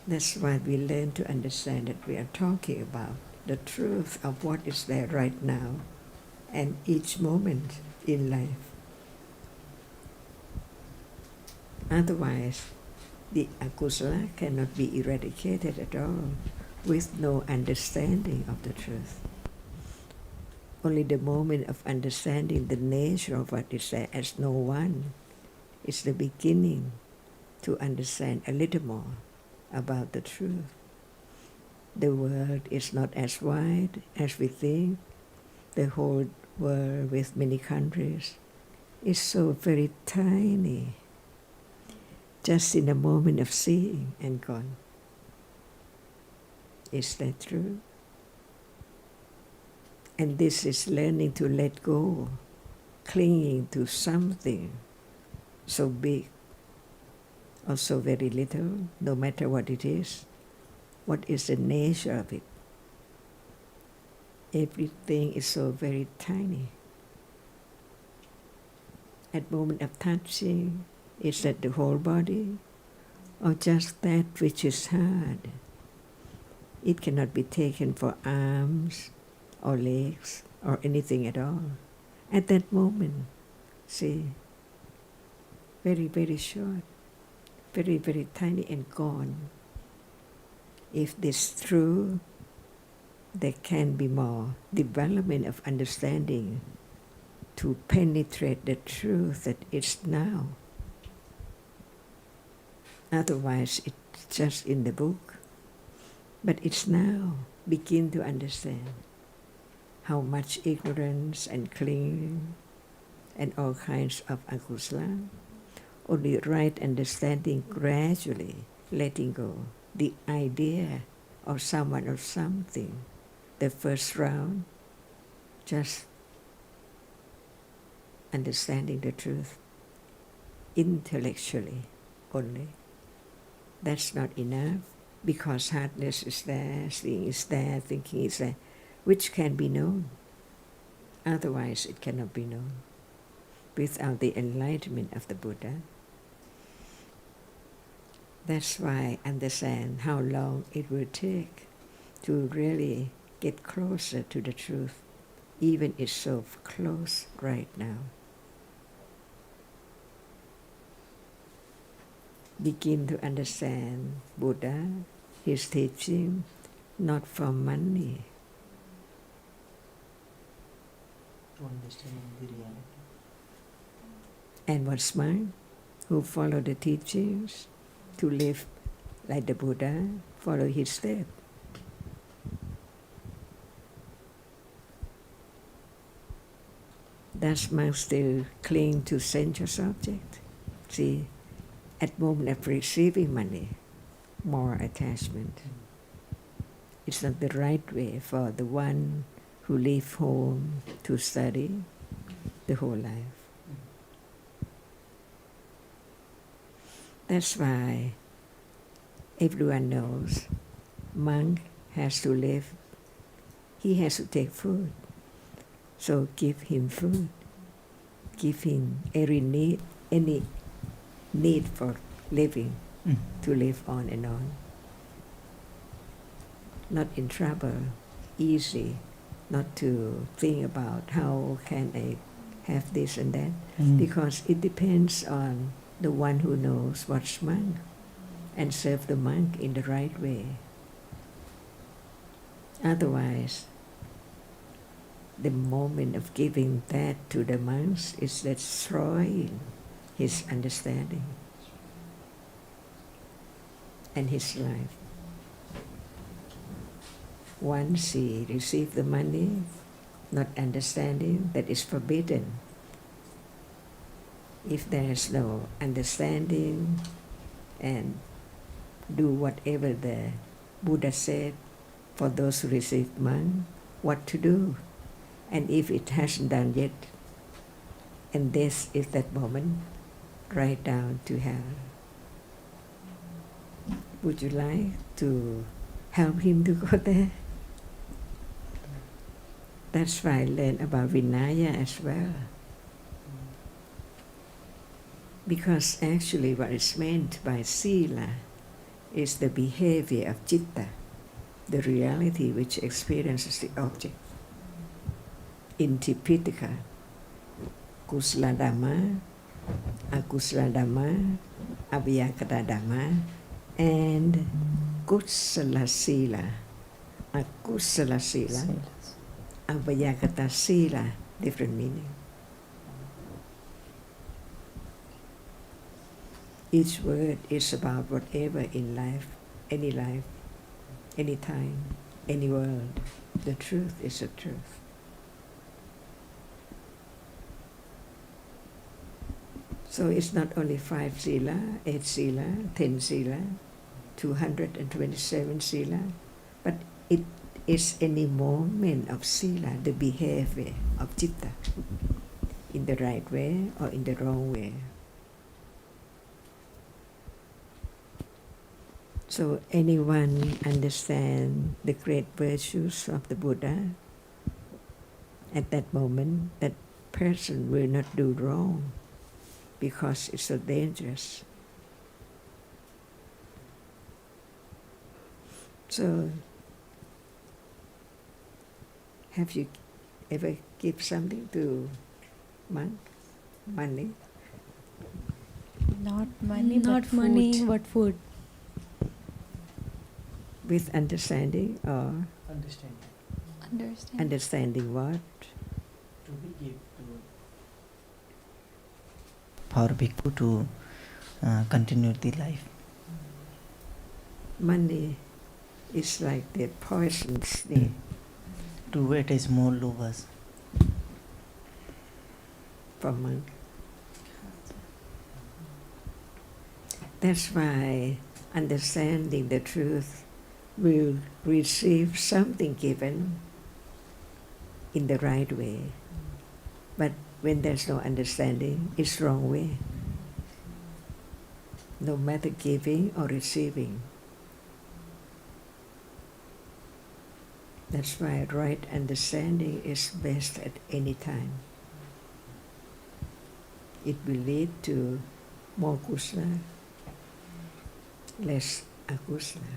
S1: That's why we learn to understand that we are talking about the truth of what is there right now and each moment in life. Otherwise, the akusala cannot be eradicated at all with no understanding of the truth. Only the moment of understanding the nature of what is there as no one is the beginning to understand a little more about the truth. The world is not as wide as we think. The whole world with many countries is so very tiny, just in a moment of seeing and gone. Is that true? And this is learning to let go, clinging to something so big or so very little, no matter what it is. What is the nature of it? Everything is so very tiny. At moment of touching, is that the whole body or just that which is hard? It cannot be taken for arms or legs or anything at all. At that moment, see, very, very short, very, very tiny and gone. If this is true, there can be more development of understanding to penetrate the truth that is now. Otherwise, it's just in the book. But it's now. Begin to understand how much ignorance and clinging and all kinds of akusala. Only right understanding, gradually letting go the idea of someone or something. The first round, just understanding the truth intellectually only. That's not enough, because hardness is there, seeing is there, thinking is there, which can be known. Otherwise, it cannot be known without the enlightenment of the Buddha. That's why understand how long it will take to really get closer to the truth, even it's so close right now. Begin to understand Buddha, his teaching, not from money.
S3: To understand the reality.
S1: And what's mine? Who follow the teachings to live like the Buddha, follow his step. Does monk still cling to sensuous object? See, at moment of receiving money, more attachment. It's not the right way for the one who leave home to study the whole life. That's why everyone knows monk has to live, he has to take food. So give him food, give him any need for living, to live on and on. Not in trouble, easy, not to think about how can I have this and that, because it depends on the one who knows what's monk and serve the monk in the right way. Otherwise, the moment of giving that to the monks is destroying his understanding and his life. Once he received the money, not understanding, that is forbidden. If there is no understanding and do whatever the Buddha said for those who received money, what to do. And if it hasn't done yet, and this is that moment, right down to hell. Would you like to help him to go there? That's why I learned about Vinaya as well. Because actually what is meant by Sila is the behavior of Citta, the reality which experiences the object. In Tipitaka, Kusala Dhamma, Akusala Dhamma, Abhiyakata Dhamma, and Kusala Sila, Akusala Sila, Abhiyakata Sila, different meaning. Each word is about whatever in life, any time, any world. The truth is the truth. So it's not only 5 sila, 8 sila, 10 sila, 227 sila, but it is any moment of sila, the behavior of citta, in the right way or in the wrong way. So anyone understand the great virtues of the Buddha, at that moment, that person will not do wrong because it's so dangerous. So, have you ever give something to monk? Money?
S6: Not money,
S4: Not
S6: but
S4: money,
S6: food.
S4: but food.
S1: With understanding or
S3: Understanding.
S1: understanding what?
S3: To be give to for bhikkhu to continue the life.
S1: Money is like the poison snake.
S3: To attach more lovers.
S1: For monk. That's why understanding the truth will receive something given in the right way. But when there's no understanding, it's wrong way. No matter giving or receiving. That's why right understanding is best at any time. It will lead to more kusala, less akusala.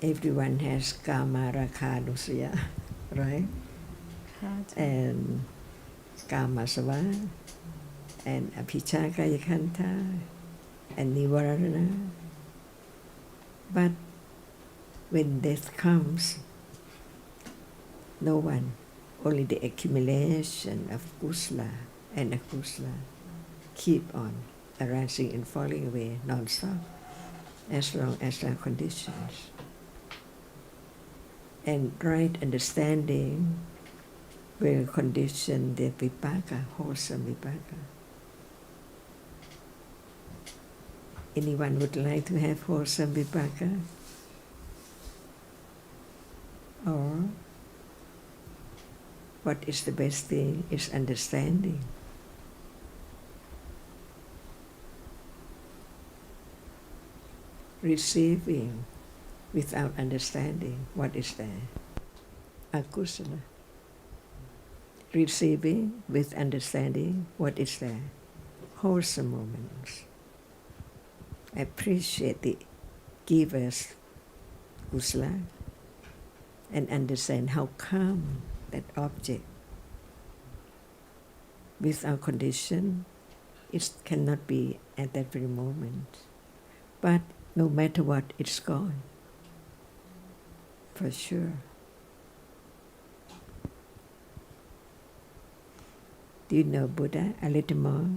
S1: Everyone has kama rakha nusaya, right? And kama sava, and abhichakaya kanta, and nivarana. But when death comes, no one, only the accumulation of kusala and akusala keep on arising and falling away non-stop as long as there are conditions. And right understanding will condition the vipaka, wholesome vipaka. Anyone would like to have wholesome vipaka? Or what is the best thing is understanding. Receiving without understanding, what is there? Akusala. Receiving with understanding, what is there? Wholesome moments. Appreciate the giver's kusala and understand how come that object without condition It cannot be at that very moment. But no matter what, it's gone. For sure. Do you know Buddha a little more?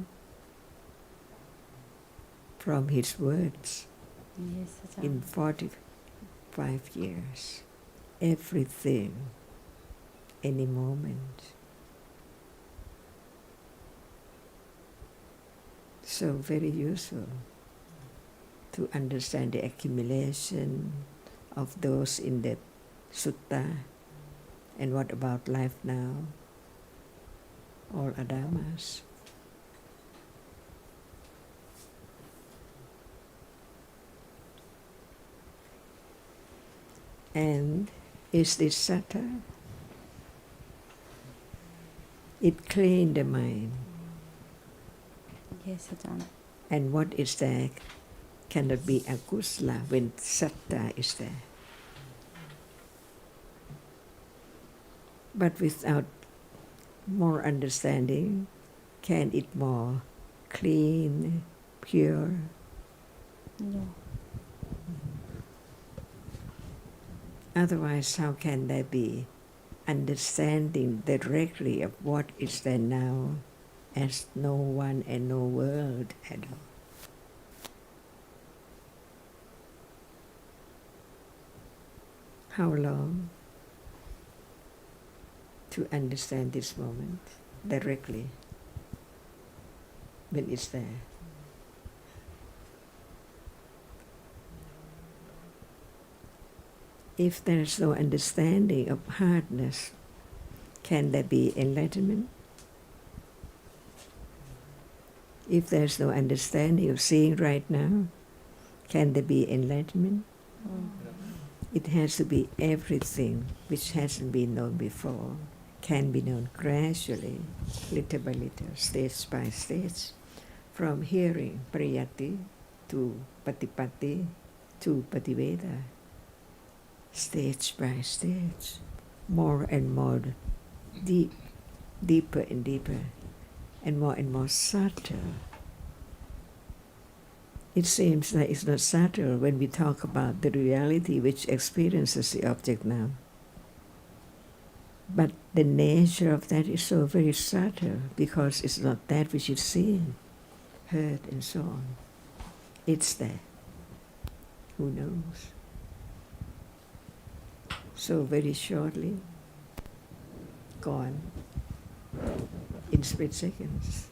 S1: From his words,
S9: Yes,
S1: in 45 years, everything, any moment. So very useful to understand the accumulation of those in the sutta. And what about life now? All are dhammas. And is this sattva? It cleans the mind.
S9: Yes, Ajahn.
S1: And what is there cannot be akusala when sattva is there. But without more understanding, can it more clean, pure?
S9: No.
S1: Otherwise, how can there be understanding directly of what is there now as no one and no world at all? How long to understand this moment directly when it's there? If there is no understanding of hardness, can there be enlightenment? If there is no understanding of seeing right now, can there be enlightenment? It has to be everything which hasn't been known before, can be known gradually, little by little, stage by stage, from hearing pariyatti to patipatti to pativeda. Stage by stage, more and more deep, deeper and deeper, and more subtle. It seems that it's not subtle when we talk about the reality which experiences the object now. But the nature of that is so very subtle because it's not that which is seen, heard, and so on. It's there. Who knows? So very shortly, gone in split seconds.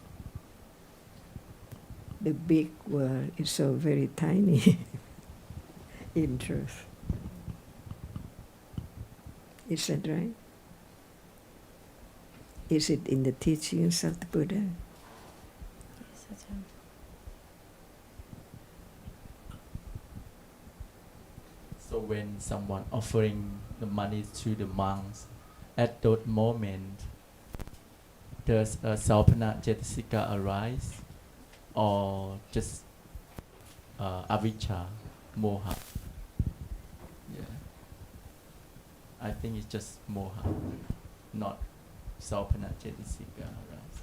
S1: The big world is so very tiny in truth. Is that right? Is it in the teachings of the Buddha?
S9: Yes, Ajahn.
S5: So when someone offering the money to the monks, at that moment, does a Salpana Cetasika arise, or just avijja, moha? Yeah, I think it's just moha, not Salpana Cetasika arise.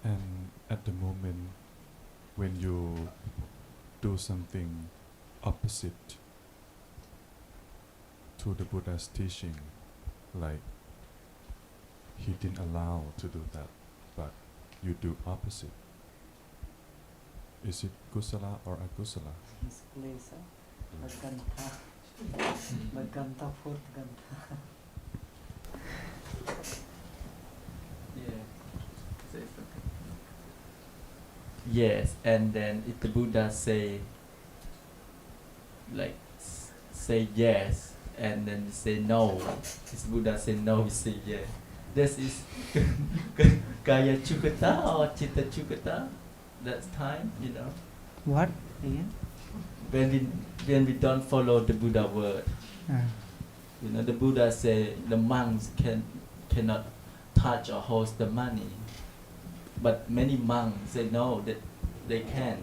S8: And at the moment when you do something opposite to the Buddha's teaching, like he didn't allow to do that, but you do opposite, is it kusala or akusala?
S3: His place, Maganta. Maganta fourth Ganta.
S5: Yes, and then if the Buddha say, like, say yes, and then say no, if Buddha say no, we say yes. This is Kaya Chukata or Chitta Chukata, that's time, you know.
S3: What again?
S5: When we don't follow the Buddha word, you know, the Buddha say the monks cannot touch or hold the money. But many monks say no, that they can.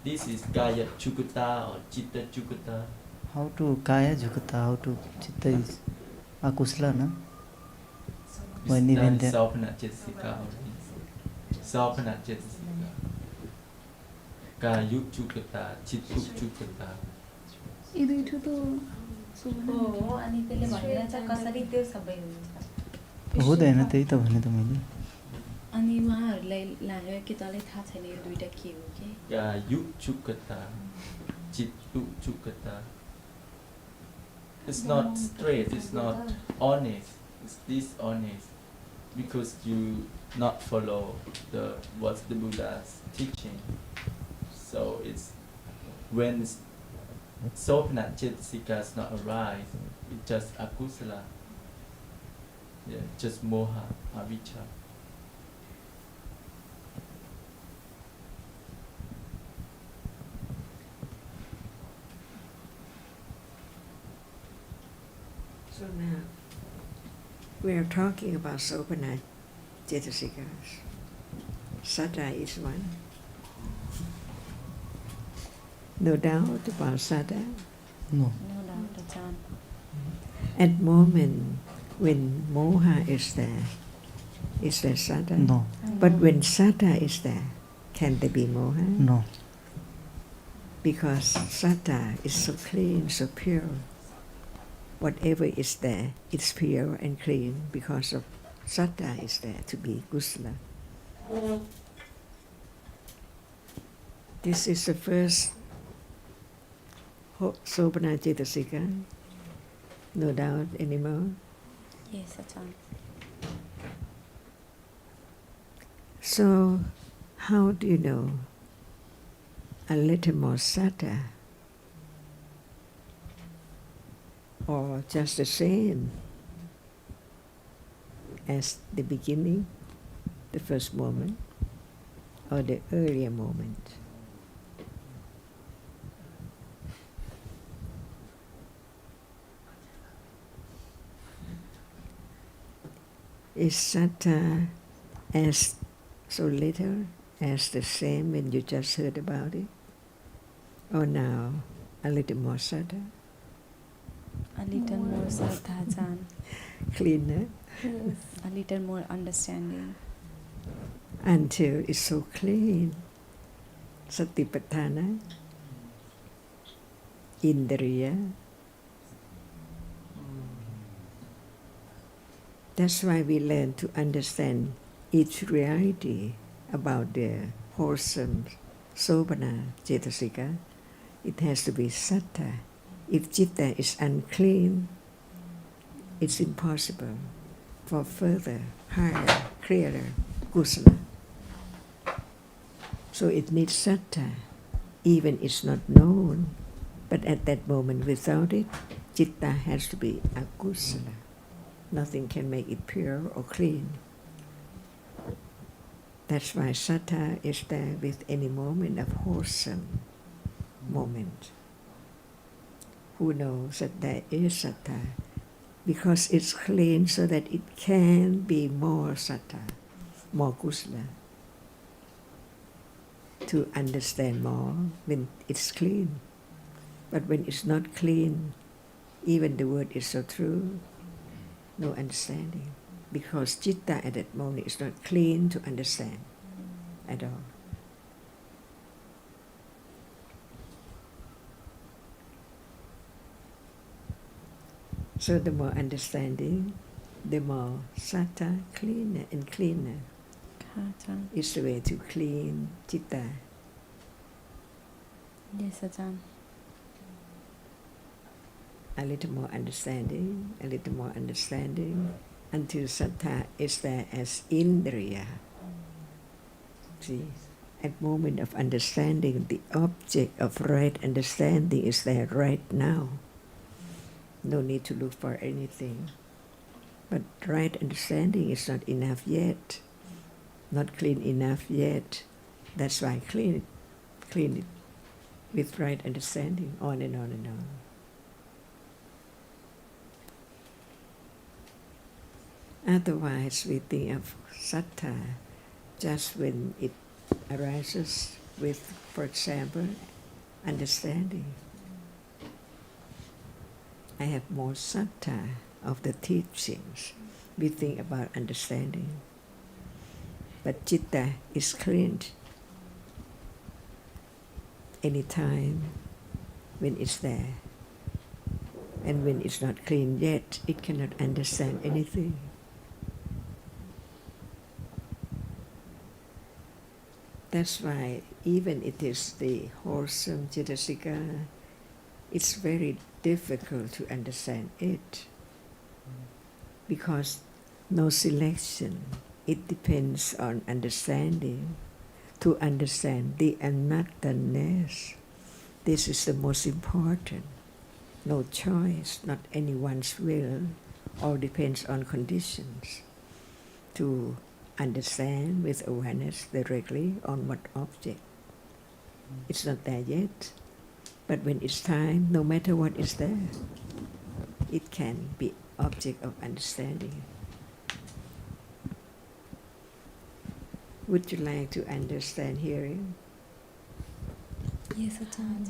S5: This is Kaya Chukata or Chitta Chukata.
S3: How to Kaya Jukata, how to Chitta is Akusala, no? when even then.
S5: Sopanajitsika already. Sopanajitsika. Kayu chukata, chitu chukata.
S6: यी दुईटो त
S9: हो अनि त्यसले भनेर चाहिँ कसरी त्यो सबै हुन्छ
S3: हुँदैन त्यही त भने त मैले
S9: अनि उहाँहरूलाई लाग्यो कि तँलाई थाहा छैन यो दुईटा के हो के
S5: Kayu chukata, chitu chukata. It's not straight, it's not honest, it's dishonest because you not follow what's the Buddha's teaching. So it's when Sopanajitsika is not arise, it's just akusala. Yeah, just moha, avijja.
S1: So now we are talking about Sopana Cetasikas. Saddha is one. No doubt about Saddha.
S3: No.
S9: No doubt Ajahn.
S1: At moment when moha is there Saddha?
S3: No.
S1: But when Saddha is there, can there be moha?
S3: No.
S1: Because Saddha is so clean, so pure. Whatever is there, it's pure and clean because of Saddha is there to be kusala. This is the first Sopana Cetasika. No doubt anymore.
S9: Yes, Ajahn.
S1: So, how do you know? A little more Saddha, or just the same as the beginning, the first moment, or the earlier moment? Is Saddha as so little as the same when you just heard about it? Or now a little more Saddha?
S4: A little more Saddha, Ajahn.
S1: Cleaner?
S4: Yes. A little more understanding.
S1: Until it's so clean. Satipatthana, Indriya. That's why we learn to understand each reality about the wholesome Sopana Cetasika. It has to be Sattva. If Citta is unclean, it's impossible for further, higher, clearer kusala. So it needs Sattva, even it's not known, but at that moment without it, Citta has to be akusala. Nothing can make it pure or clean. That's why Sattva is there with any moment of wholesome moment. Who knows that there is Sattva? Because it's clean so that it can be more Sattva, more kusala. To understand more when it's clean. But when it's not clean, even the word is so true, no understanding. Because Citta at that moment is not clean to understand at all. So the more understanding, the more Sattva cleaner and cleaner.
S4: Ajahn.
S1: Is the way to clean Citta.
S4: Yes, Ajahn.
S1: A little more understanding, until Sattva is there as Indriya. See, at moment of understanding, the object of right understanding is there right now. No need to look for anything. But right understanding is not enough yet, not clean enough yet. That's why clean it with right understanding, on and on and on. Otherwise, we think of Sattva just when it arises with, for example, understanding. I have more Sattva of the teachings we think about understanding. But citta is cleaned anytime when it's there. And when it's not clean yet, it cannot understand anything. That's why even it is the wholesome Cittasika, it's very difficult to understand it. Because no selection, it depends on understanding. To understand the unnothingness, this is the most important. No choice, not anyone's will, all depends on conditions. To understand with awareness directly on what object. It's not there yet, but when it's time, no matter what is there, it can be object of understanding. Would you like to understand hearing?
S4: Yes, Ajahn.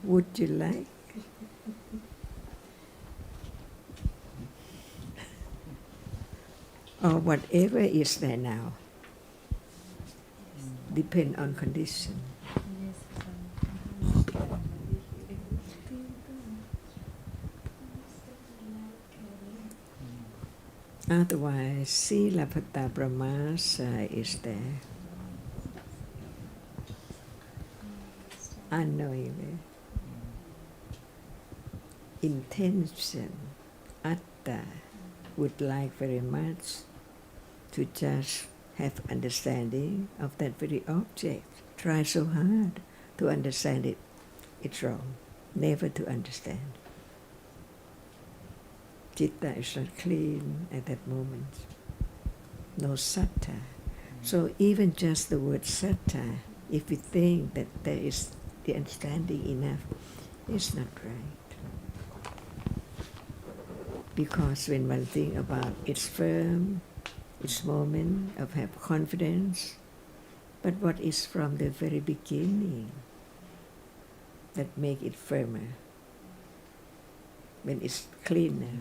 S1: Would you like? Or whatever is there now, depend on condition. Otherwise, sila pata brahmasa is there. Unknowingly. Intention, atta, would like very much to just have understanding of that very object. Try so hard to understand it. It's wrong. Never to understand. Citta is not clean at that moment. No satta. So even just the word satta, if we think that there is the understanding enough, it's not right. Because when one thinks about it's firm, it's moment of have confidence, but what is from the very beginning that make it firmer? When it's cleaner.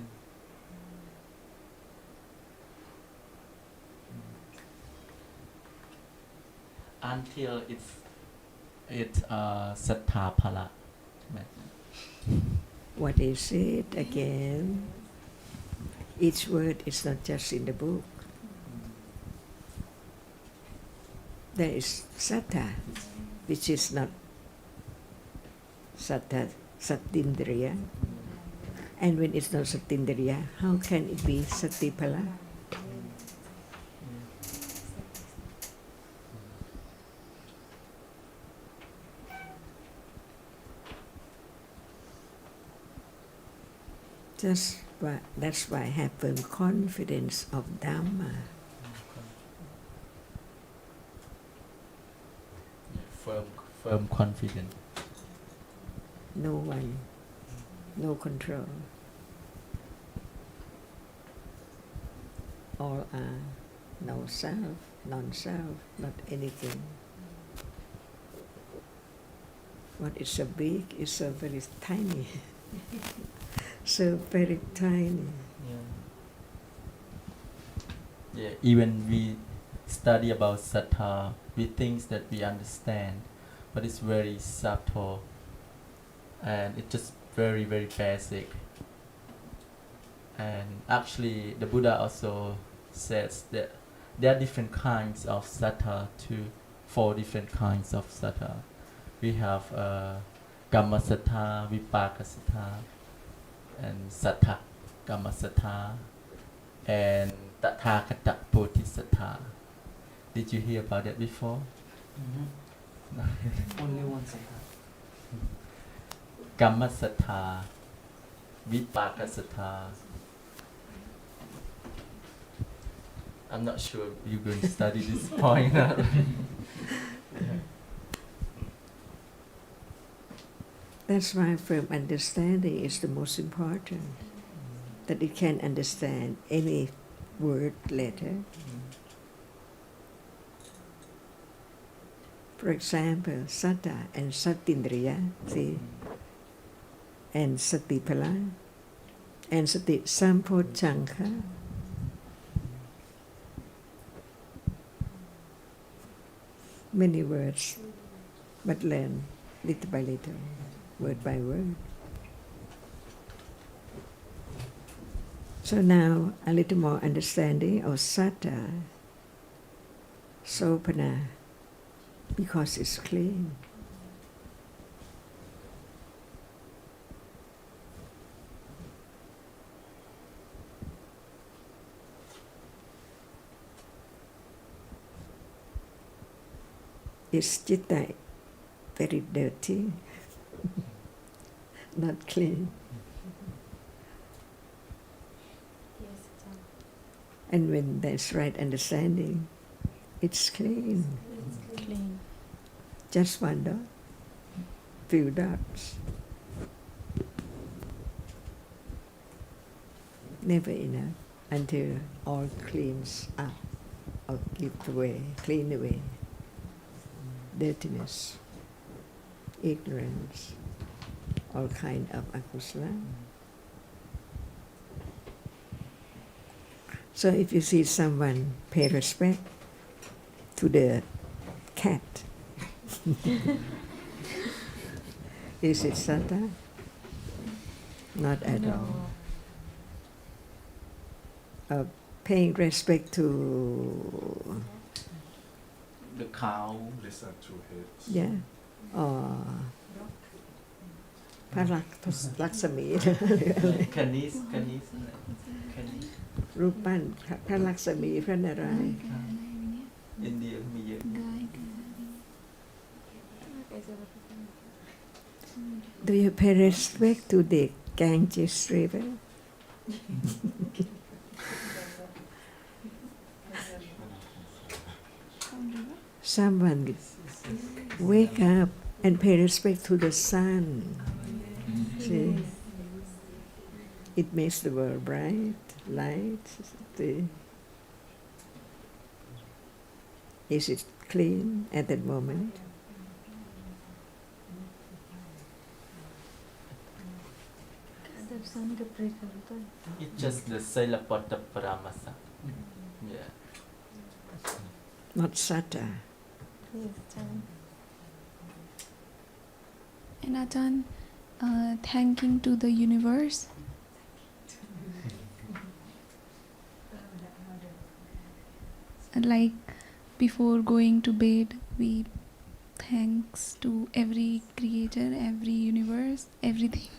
S5: Until it's sattha phala.
S1: What is it again? Each word is not just in the book. There is sattha, which is not sattha, sattindriya. And when it's not sattindriya, how can it be sattiphala? That's why I have firm confidence of Dhamma.
S5: Firm confidence.
S1: No one, no control. All are no self, non-self, not anything. What is so big is so very tiny. So very tiny.
S5: Yeah, even we study about sattha, we think that we understand, but it's very subtle and it's just very, very basic. And actually the Buddha also says that there are different kinds of sattha too, 4 different kinds of sattha. We have Kamma sattha, Vipaka sattha, and Sattha Kamma sattha, and Tathagata Bodhisattva. Did you hear about that before?
S3: Only one sattha.
S5: Kamma sattha, Vipaka sattha. I'm not sure you're going to study this point.
S1: That's why firm understanding is the most important. That it can understand any word, letter. For example, sattha and sattindriya, see, and Satipala and Sati Sampochanka. Many words, but learn little by little, word by word. So now a little more understanding of Satta, Sopana, because it's clean. Is Chitta very dirty? Not clean. And when there's right understanding, it's clean.
S4: Clean.
S1: Just one dot, few dots. Never enough until all cleans up or give away, clean away. Dirtiness, ignorance, all kind of akusala. So if you see someone, pay respect to the cat. Is it Satta? Not at all. Paying respect to
S5: the cow.
S8: Listen to his.
S1: yeah, or Palaksami.
S5: Kanis.
S1: รูปปั้นพระลักษมีพระนารายณ์
S5: อินเดียมีเยอะ
S1: Do you pay respect to the Ganges River? Someone wake up and pay respect to the sun. See? It makes the world bright, light. Is it clean at that moment?
S5: It's just the Sailapata Paramasa. Yeah.
S1: Not Satta.
S6: And Ajahn, thanking to the universe. Like before going to bed, we thanks to every creator, every universe, everything.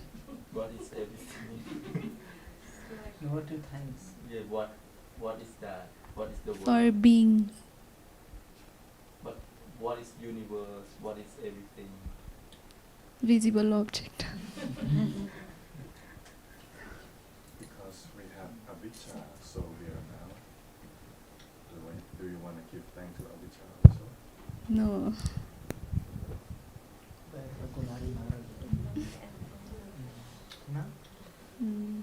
S5: What is everything?
S3: What do thanks?
S5: Yeah, what is that? What is the word?
S6: For being.
S5: But what is universe? What is everything?
S6: Visible object.
S8: Because we have avijja, so we are now. Do you want to give thanks to avijja also?
S6: No. Mm.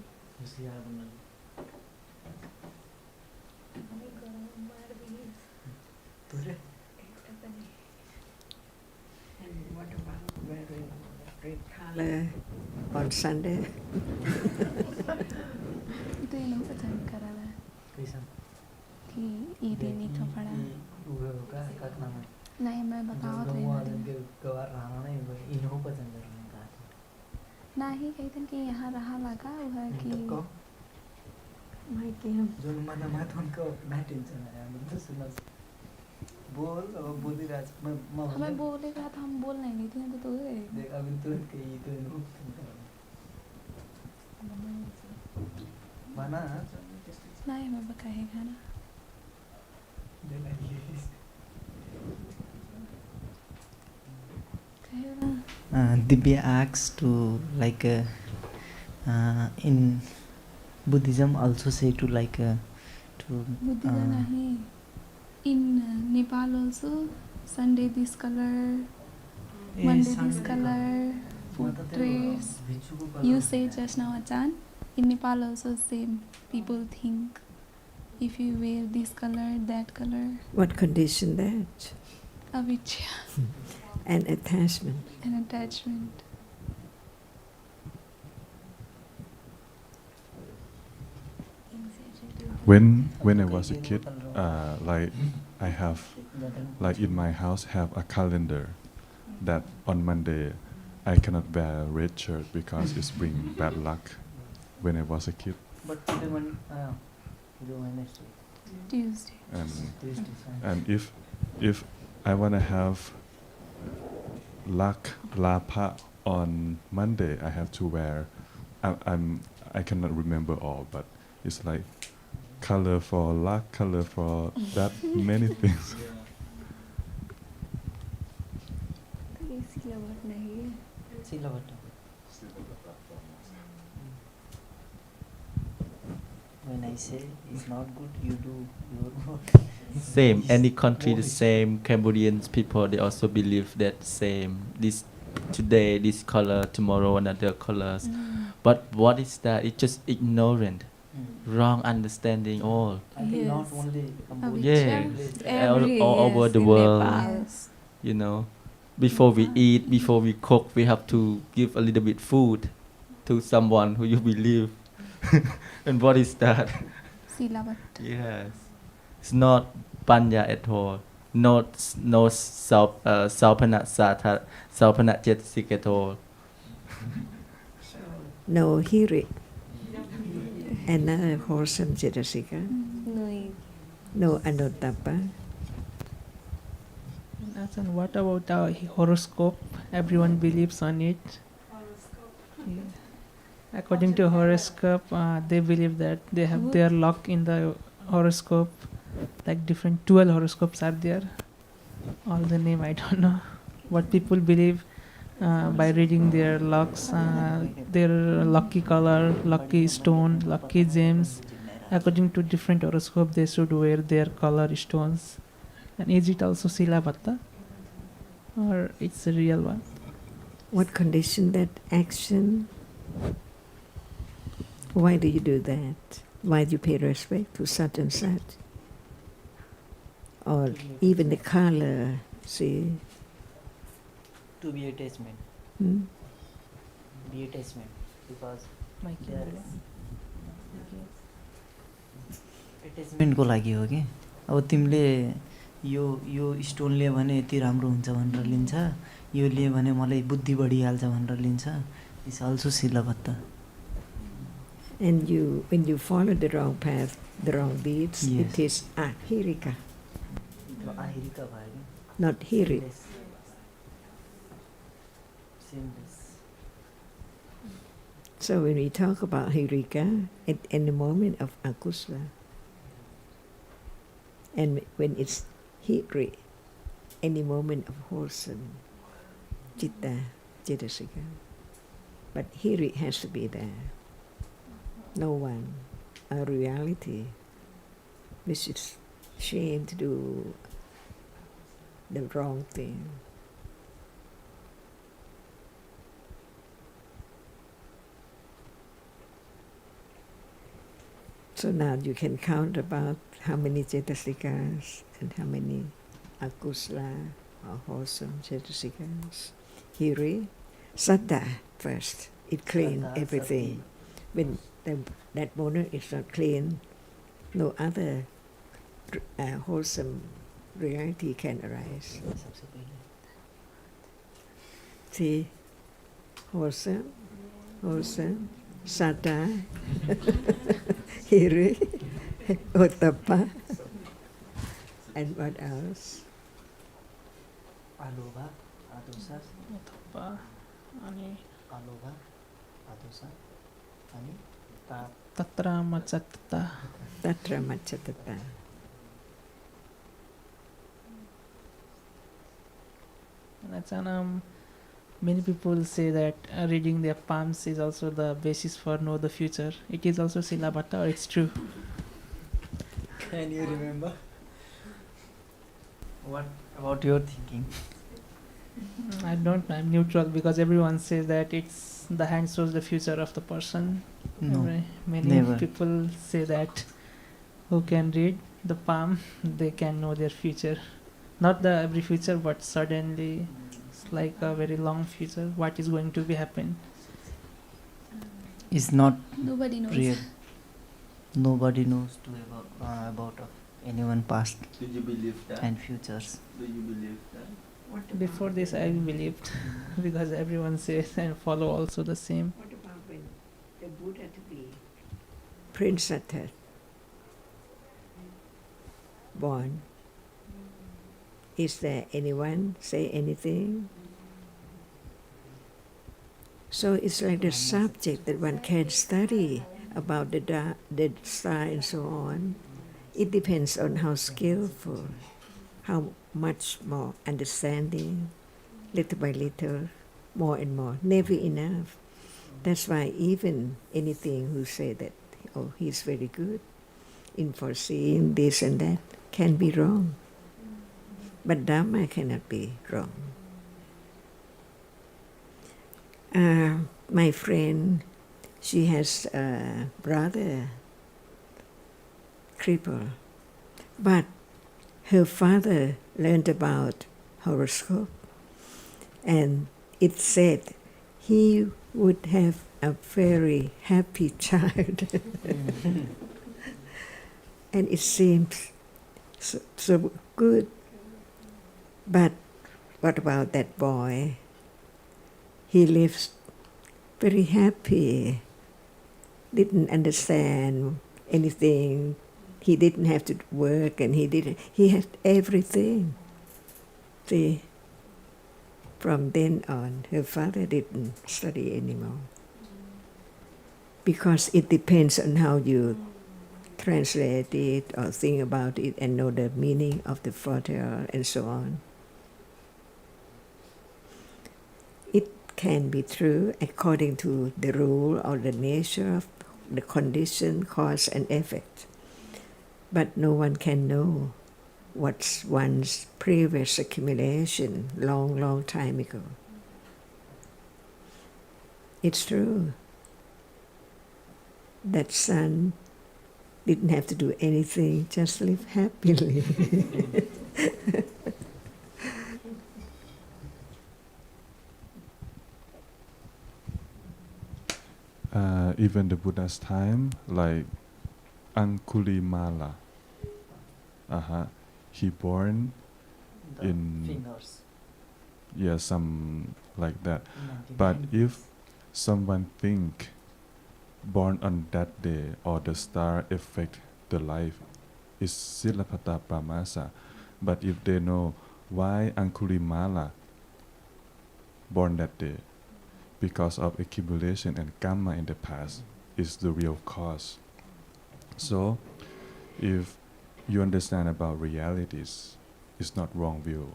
S1: And what about wearing red color on Sunday?
S6: तो ये लोग पसंद करा है कि ईद नहीं तो पड़ा नहीं मैं बताओ तो ना ही कहीं दिन कि यहाँ रहा लगा वो है कि मैं कि हम
S3: जो मना मत उनको ना टेंशन है मतलब सुना बोल अब बोल ही राज मैं
S6: हमें बोलेगा तो हम बोल नहीं थे तो
S3: देख अभी तुरंत कही तो इनको मना
S6: नहीं मैं बताएगा ना
S3: Divya asks to like in Buddhism also say to like to
S6: Buddhism nahi. In Nepal also Sunday this color, Monday this color, food dress. You say just now Ajahn. In Nepal also same. People think if you wear this color, that color.
S1: What condition that?
S6: Avijja.
S1: And attachment.
S6: An attachment.
S8: when I was a kid, like I have, like in my house, have a calendar that on Monday I cannot wear a red shirt because it's bring bad luck. When I was a kid,
S3: But today Wednesday.
S6: Tuesday.
S8: and if I wanna have luck lapa on Monday, I have to wear. I cannot remember all, but it's like color for luck, color for that many things.
S3: When I say it's not good, you do your work.
S5: Same, any country the same. Cambodians people, they also believe that same. This today this color, tomorrow another colors. But what is that? It's just ignorant, wrong understanding all.
S3: I think not
S6: Yes.
S3: only
S5: Yeah,
S4: Every
S5: all over
S4: yes,
S5: the
S4: in
S5: world.
S4: Nepal.
S6: Yes.
S5: You know, before we eat, before we cook, we have to give a little bit food to someone who you believe. And what is that?
S6: Silavat.
S5: Yes, it's not panya at all. No salpanat sata, salpanat jetasik at all.
S1: No hiri. Another wholesome cetasika. No anuttapa.
S7: And what about our horoscope? Everyone believes on it. Yeah. According to horoscope, they believe that they have their luck in the horoscope. Like different 12 horoscopes are there. All the name I don't know. What people believe by reading their lucks, their lucky color, lucky stone, lucky gems. According to different horoscope, they should wear their color stones. And is it also Silavatta? Or it's a real one?
S1: What condition that action? Why do you do that? Why do you pay respect to such and such? Or even the color, see?
S3: to be attachment.
S1: Hmm?
S3: Be attachment because एट्याचमेन्टको लागि हो कि अब तिमीले यो stone लिए भने यति राम्रो हुन्छ भनेर लिन्छ, यो लिए भने मलाई बुद्धि बढिहाल्छ भनेर लिन्छ. इट्स अल्सो सिलबद्ध.
S1: And when you follow the wrong path, the wrong deeds,
S3: Yes.
S1: it is ahirika,
S3: आहिरिका भयो कि
S1: not hiri.
S3: Seamless.
S1: So when we talk about hirika, in the moment of akusla, and when it's hiri, any moment of wholesome citta, cetasika. But hiri has to be there. No one, a reality, which is shame to do the wrong thing. So now you can count about how many cetasikas and how many akusla or wholesome cetasikas. Hiri, saddha first. It cleans
S3: Saddha,
S1: everything. When that moment is not clean, no other wholesome reality can arise.
S3: सबसे पहिले
S1: See, wholesome, saddha, hiri, ottappa, and what else?
S3: आलोभा आदोसा
S7: अनि
S3: आलोभा आदोसा अनि ताप
S7: तत्र मच्चत्ता.
S1: Tatra macchatata.
S7: And many people say that reading their palms is also the basis for know the future. It is also Silabata, or it's true?
S3: Can you remember? What about your thinking?
S7: I don't know. I'm neutral because everyone says that it's the hand shows the future of the person.
S3: No,
S7: Many
S3: never.
S7: people say that who can read the palm, they can know their future. Not the every future, but suddenly it's like a very long future. What is going to be happen?
S3: It's not
S6: Nobody knows.
S3: real. nobody knows about of anyone past
S5: Did you believe that?
S3: and futures.
S5: Do you believe that?
S7: Before this, I believed because everyone says and follow also the same.
S1: What about when the Buddha to be Prince Sattva born? Is there anyone say anything? So it's like the subject that one can study about the star and so on. It depends on how skillful, how much more understanding, little by little, more and more, never enough. That's why even anything who say that, oh, he's very good in foreseeing this and that, can be wrong. But Dhamma cannot be wrong. My friend, she has a brother crippled, but her father learned about horoscope, and it said he would have a very happy child. And it seems so good. But what about that boy? He lives very happy, didn't understand anything. He didn't have to work, and he had everything. See, from then on, her father didn't study anymore. Because it depends on how you translate it or think about it and know the meaning of the father and so on. It can be true according to the rule or the nature of the condition, cause and effect. But no one can know what's one's previous accumulation long time ago. It's true. That son didn't have to do anything, just live happily.
S8: Even the Buddha's time, like Angulimala, he born
S3: The
S8: in
S3: fingers.
S8: some like that.
S3: 99.
S8: But if someone think born on that day or the star affect the life, is Silapata Pramasa. But if they know why Angulimala born that day, because of accumulation and karma in the past, is the real cause. So if you understand about realities, it's not wrong view.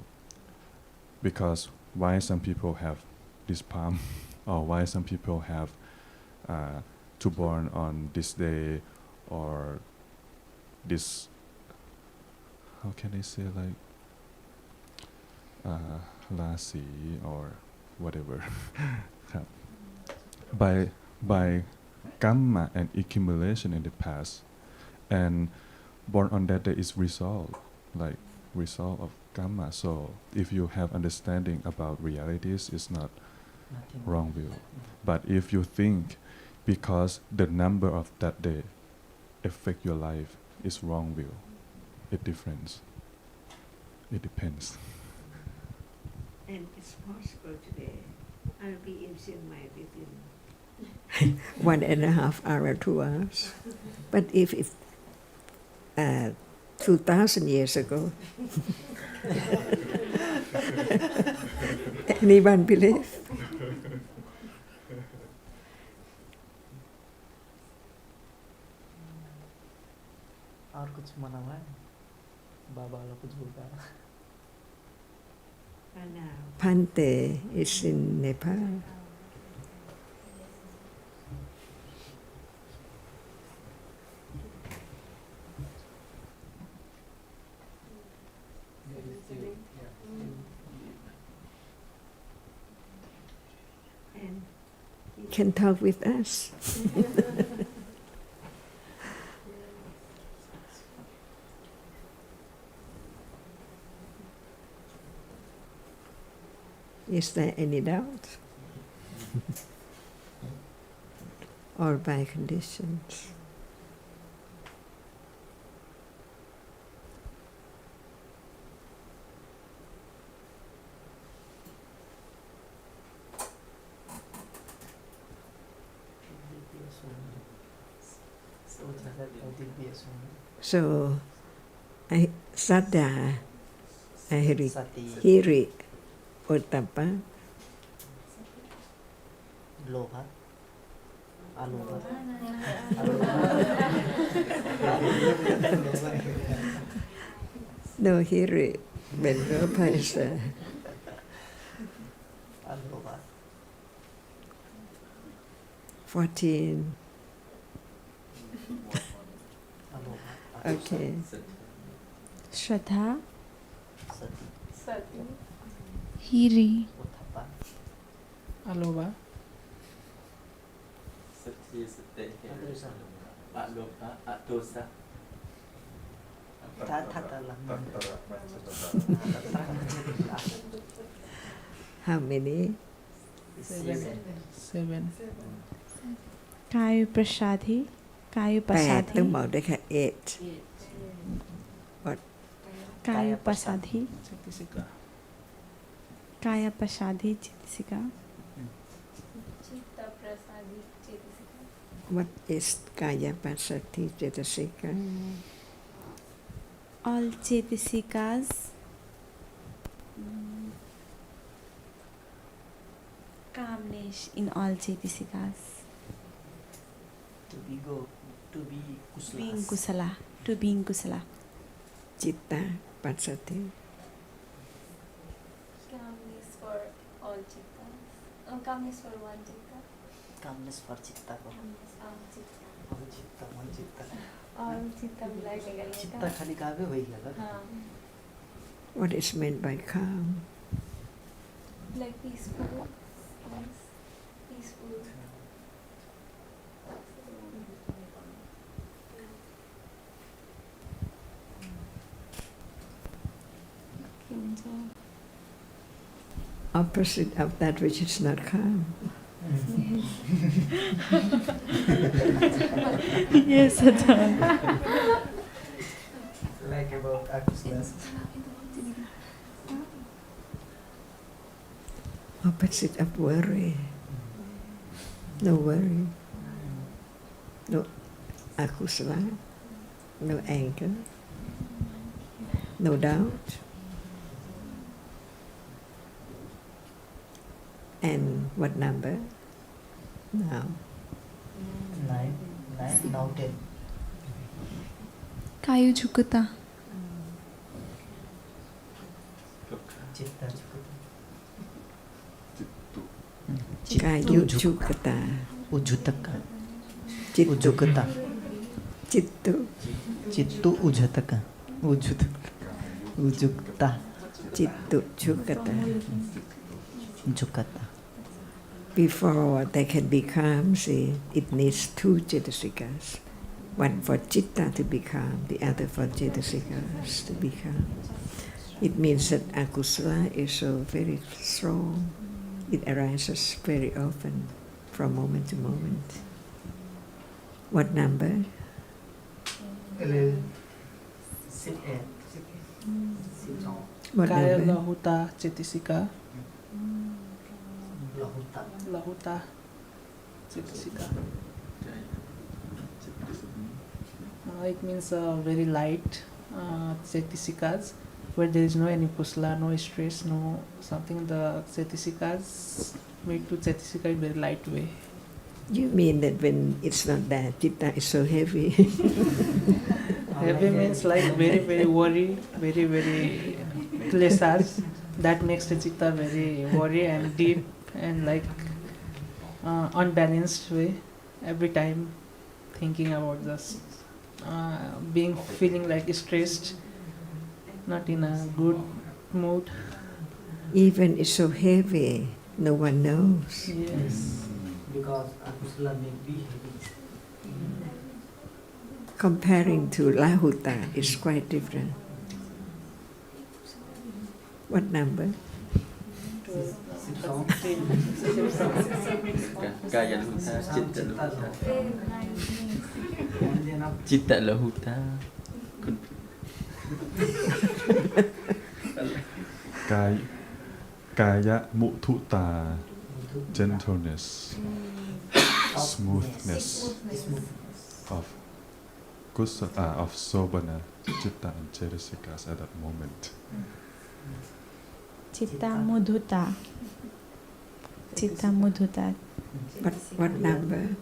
S8: Because why some people have this palm, or why some people have to born on this day, or this, how can I say, like Lasi or whatever. by karma and accumulation in the past, and born on that day is result of karma. So if you have understanding about realities, it's not
S3: Nothing
S8: wrong view. But if you think because the number of that day affect your life, is wrong view. It difference. It depends.
S1: And it's possible today. I'll be in Chiang Mai within 1.5 hours, 2 hours. But if it's 2,000 years ago, anyone believe?
S3: और कुछ मना हुआ है बाबा वाला कुछ बोलता है
S1: Pante is in Nepal. And he can talk with us. Is there any doubt? Or by conditions? So, Saddha,
S3: Sati,
S1: Hiri, Ottappa,
S3: Lobha, Alobha.
S1: no Hiri, Benropa is
S3: Alobha.
S1: 14.
S3: Alobha.
S1: Okay.
S4: Shraddha,
S3: Sati,
S6: Hiri,
S3: Uthappa,
S7: Alobha,
S5: Sati, Sati, Aloha, Atosa.
S1: How many?
S7: 7.
S4: Kayu Prasadhi, Kayu
S1: 8 ต้อง
S4: Pasadhi,
S1: บอกด้วยค่ะ 8
S4: Kayu Pasadhi,
S7: Cetisika.
S4: Kaya Pasadhi, Chitisika.
S9: Chitta Prasadi Chetasika.
S1: What is Kaya Pasati Cetasika?
S4: All Chetasikas, calmness in all Chetasikas,
S3: to be
S4: being
S3: kusala.
S4: Kusala, to being Kusala.
S1: Citta Pasati.
S9: Calmness for all chittas. Calmness for one chitta.
S3: Calmness for chitta ko.
S9: Chitta.
S3: All chitta, one chitta.
S9: All chitta मिलाइ निकाल्ने
S3: चित्त खाली काव्य भइगयो ल.
S1: What is meant by calm?
S9: Like peaceful. Peaceful.
S1: Opposite of that which is not calm.
S4: Yes, Ajahn.
S3: Like about Akuslas.
S1: Opposite of worry. No worry. No akusala. No anger. No doubt. And what number? Now.
S3: 9, now 10.
S6: Kayu Jukata,
S3: Chitta chukata.
S1: Kayu Chukata.
S3: Ujutaka.
S1: Chittu.
S3: Ujukata.
S1: Chittu.
S3: Chittu ujataka. Ujukta.
S1: Chittu Chukata.
S3: Jukata.
S1: Before they can be calm, see, it needs 2 cetasikas. One for citta to be calm, the other for cetasikas to be calm. It means that akusala is so very strong. It arises very often, from moment to moment. What number?
S3: 11.
S1: What
S7: Kaya
S1: number?
S7: Lahuta Cetisika.
S3: Lahuta.
S7: Lahuta Cetisika. It means very light Cetisikas, where there is no any kusala, no stress, no something. The Cetisikas made to Cetisika in very light way.
S1: You mean that when it's not there, citta is so heavy?
S7: Heavy means like very, very worry, very, very klesas. That makes the chitta very worry and deep and like unbalanced way. Every time thinking about this, feeling like stressed, not in a good mood.
S1: Even it's so heavy, no one knows.
S7: Yes.
S3: Because akusala may be heavy.
S1: Comparing to lahuta, it's quite different. What number?
S5: Kaya Lahuta, Chitta Lahuta. Chitta Lahuta.
S8: Kaya Mututa, gentleness, smoothness of of sobana citta and cetasikas at that moment.
S4: Chitta mudhuta. Chitta mudhuta.
S1: What number?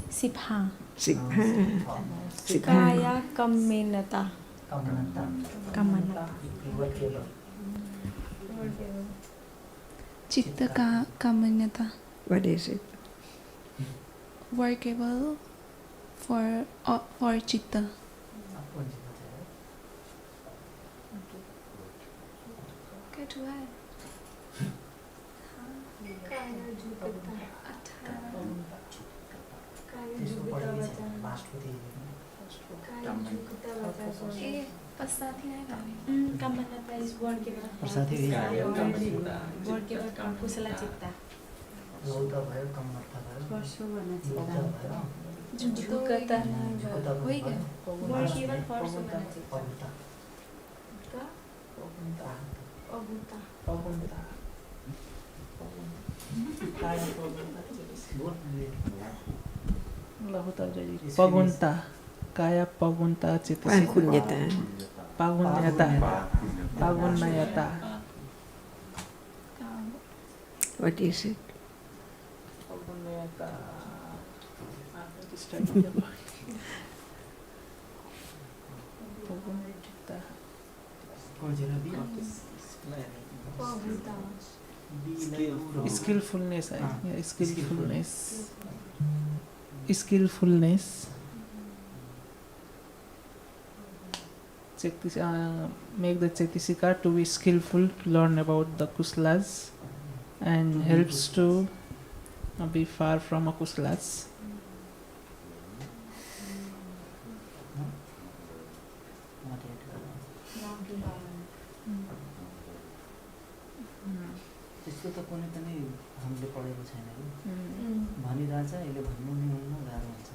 S4: Sibha.
S1: Sibha.
S4: Kaya kammenata. Kamanata.
S6: Chitta ka kamanyata.
S1: What is it?
S6: Workable for chitta. Good word. Pasati nahi bhave.
S9: Kamanata is workable.
S3: Pasati is
S9: Workable from kusala chitta.
S6: Jukata hoyi gaya.
S9: Workable for sumana chitta. Aguta.
S7: Pagunta. Kaya pagunta chitta.
S1: Pagunyata.
S7: Pagunyata.
S1: What is it?
S7: Pagunyata. I have to study about it. Pagunyata. Skillfulness. Yeah, skillfulness. Skillfulness. Make the Chetisika to be skillful, learn about the Kuslas, and helps to be far from Akuslas.
S3: त्यसको त कुनै पनि हामीले पढेको छैन कि भनिरहेछ अहिले भन्नु नि हुन्न गाह्रो हुन्छ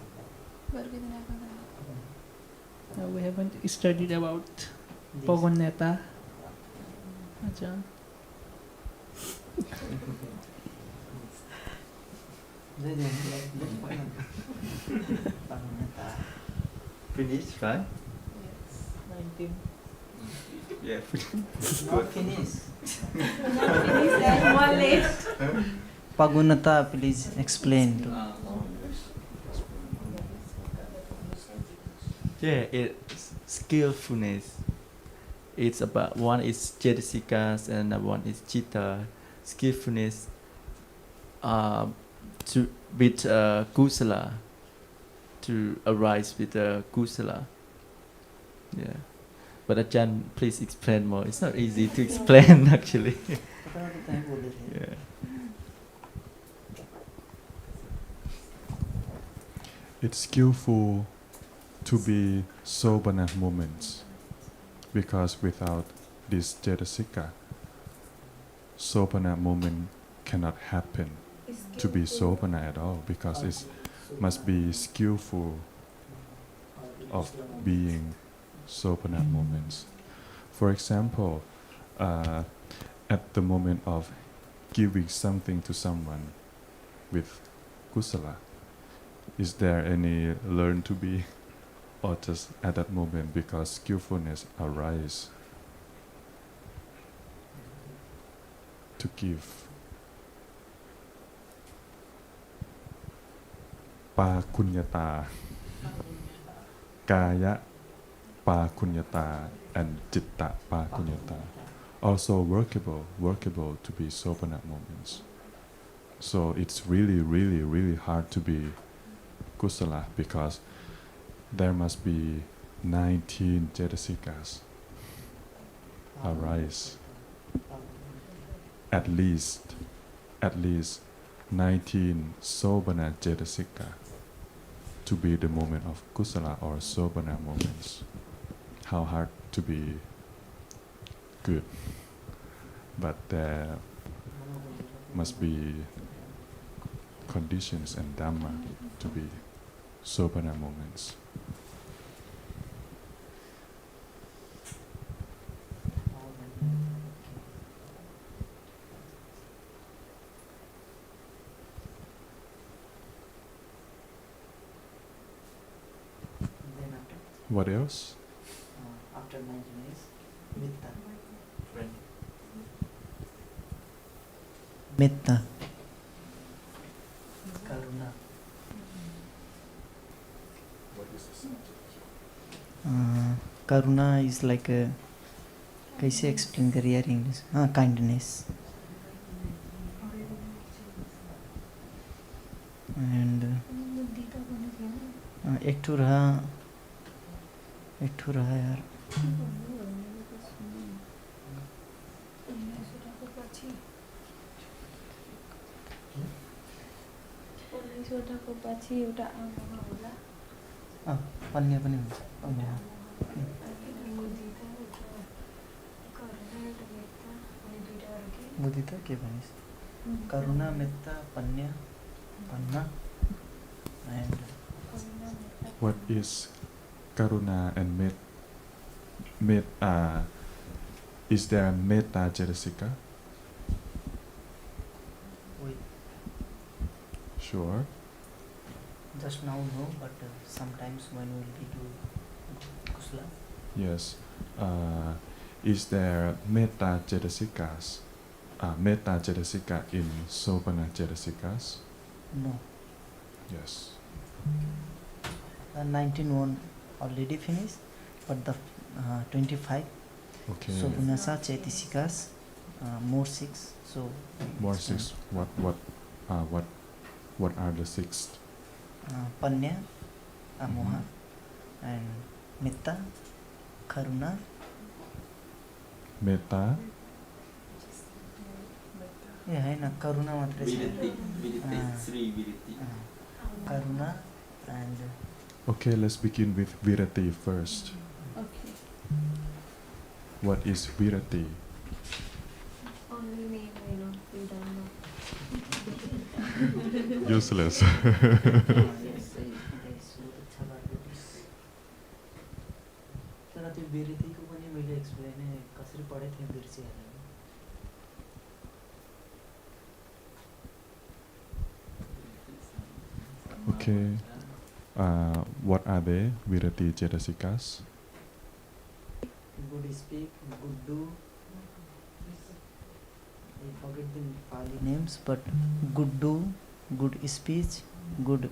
S7: We haven't studied about Pagunyata.
S5: Finish, right?
S7: Yes, 19.
S5: Yeah.
S3: Not finish.
S9: One left.
S3: Pagunata, please explain.
S5: Yeah, it's skillfulness. It's about one is Cetasikas and one is Chitta. Skillfulness to with Kusala, to arise with Kusala. Yeah. But Ajahn, please explain more. It's not easy to explain actually. Yeah.
S8: It's skillful to be sobana moments, because without this cetasika, sobana moment cannot happen to be sobana at all, because it must be skillful of being sobana moments. For example, at the moment of giving something to someone with kusala, is there any learn to be, or just at that moment because skillfulness arise to give? Pa-kunyata, kaya pa-kunyata, and citta pa-kunyata. Also workable to be sobana moments. So it's really hard to be kusala, because there must be 19 cetasikas arise. At least 19 sobana cetasika to be the moment of kusala or sobana moments. How hard to be good. But there must be conditions and Dhamma to be sobana moments. What else?
S3: After 19 is Metta.
S5: Friend.
S3: Metta. Karuna.
S8: What is the subject?
S3: Karuna is like a, कैसे explain करें यार English? Kindness. And एक ठो रहा यार पन्ने पनि हुन्छ मुदिता के भनिस् करुणा मेत्ता पन्या पन्ना and
S8: What is karuna and is there metta cetasika?
S3: wait,
S8: Sure.
S3: just now no, but sometimes when we will be do kusala.
S8: Yes. Is there metta cetasikas? Metta cetasika in sopana cetasikas?
S3: No.
S8: Yes.
S3: 19 already finished, but the 25
S8: Okay.
S3: so Gunasa Chaitisikas more 6, so
S8: More 6. What are the 6?
S3: Panya, Amoha, and Metta, Karuna,
S8: Metta,
S3: Karuna matra
S5: Viriti. Sri Viriti.
S3: Karuna and
S8: Okay, let's begin with virati first.
S4: Okay.
S8: What is virati?
S4: Only name I know, we don't know.
S8: Useless.
S3: तर त्यो विरतिको पनि मैले explain कसरी पढेको थिएँ बिर्सिहालेँ
S8: Okay. What are they? Virati cetasikas?
S3: good speak, good do. I forget the Pali names, but good do, good speech, good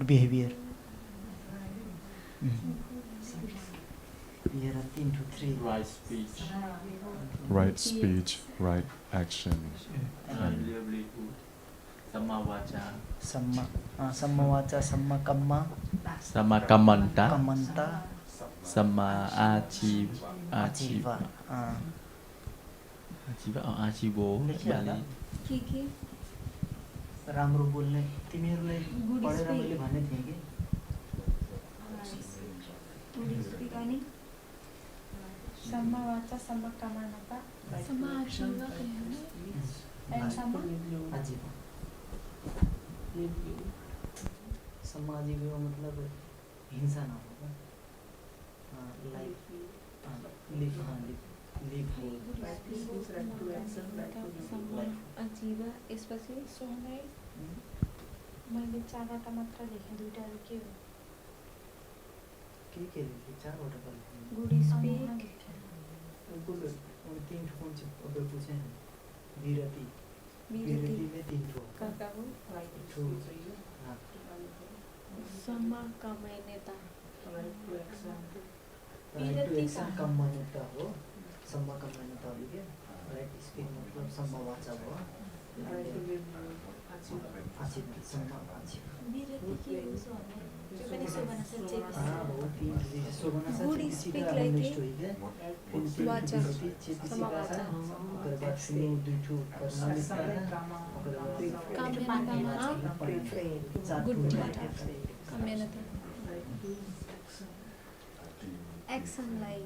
S3: behavior. Here are 3 to 3.
S5: Right speech.
S8: Right speech, right action.
S5: And livelihood. Samma vacha.
S3: Samma vacha, samma kamma,
S5: Samma kamanta.
S3: kamanta,
S5: Samma achiva.
S3: achiva.
S5: Achiva or achivo. Bali.
S4: के
S3: राम्रो बोल्ने तिमीहरूलाई
S4: Good
S3: पढेर
S4: speak.
S3: मैले भन्ने थिएँ कि
S6: Good speak ani Samma vacha samma kamanata
S4: Samma achiva
S6: and samma
S3: आजीव समाजीव मतलब हिंसा नहोगा लाइफ लिव लिव
S4: achiva यसपछि
S6: सोहनै मैले 4वटा मात्र लेखेँ 2टाहरु के हो
S3: के लेखे 4वटा त
S4: good speak
S3: गुड 3 ठो कौन सी अगर पूछे विरति विरति में 3 ठो
S4: काका हो
S3: ठो
S4: सम्मा कमाइनेता
S3: विरति कम मान्यता हो सम्मा कम मान्यता हो क्या राइट स्पीक मतलब सम्मा वाचा हो आजीव सम्मा आजीव
S9: विरति के हो सोने त्यो पनि सोभना सच्चै
S4: Good speak like वाचा सम्मा वाचा काम्यनता एक्सन लाई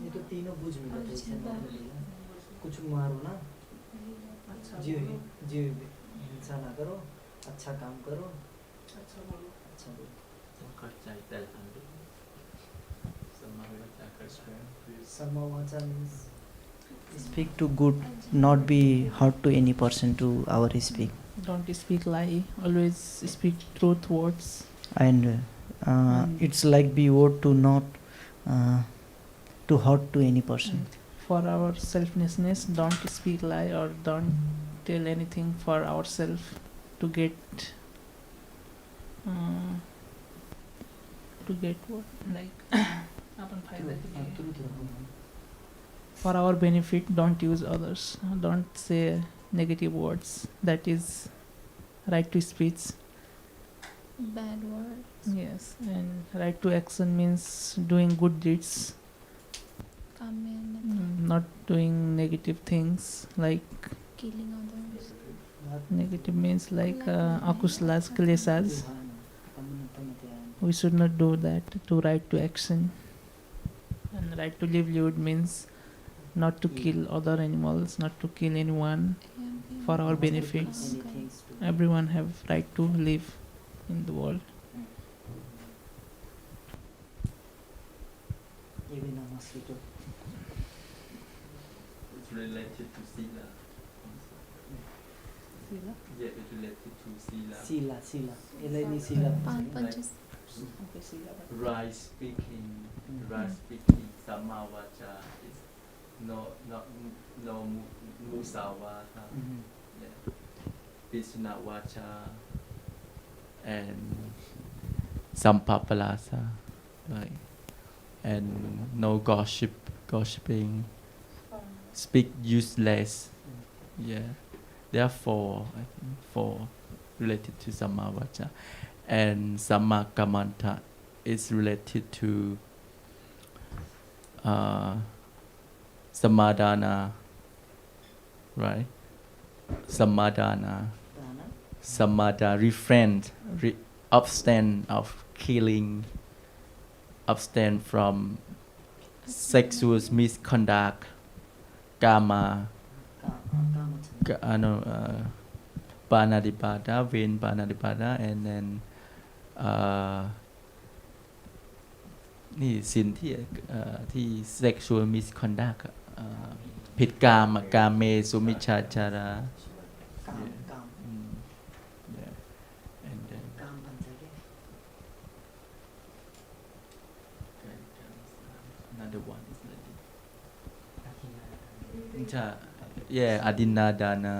S3: ये तो तीनों बुझ में कुछ मारो ना जीव हिंसा ना करो अच्छा काम करो अच्छा बोलो Samma vacha means Speak to good, not be hurt to any person to our speak.
S7: Don't speak lie. Always speak truth words.
S3: And it's like be word to not to hurt to any person.
S7: For our selflessness, don't speak lie or don't tell anything for ourselves to get what, like आपण फायदा for our benefit. Don't use others, don't say negative words. That is right to speech.
S6: Bad words.
S7: Yes, and right to action means doing good deeds, not doing negative things like
S6: Killing others.
S7: negative means like akuslas klesas. We should not do that. To right to action. And right to livelihood means not to kill other animals, not to kill anyone for our benefits. Everyone have right to live in the world.
S5: It's related to Sila.
S7: Sila?
S5: Yeah, it's related to Sila.
S3: Sila.
S5: Right speaking, Samavacha is no Musawata. Yeah. Pisna Vacha and Sampapalasa, right? And no gossiping, speak useless. Yeah. Therefore, I think 4 related to Samavacha. And Sammakamanta is related to Samadhana, right? Samadhana, refrain, abstain of killing, abstain from sexual misconduct, kama, panadipada, vain panadipada, and then นี่สินที่ sexual misconduct ผิดกามกามเมสุมิชฌาจาระ and then another one is like yeah, adinadana.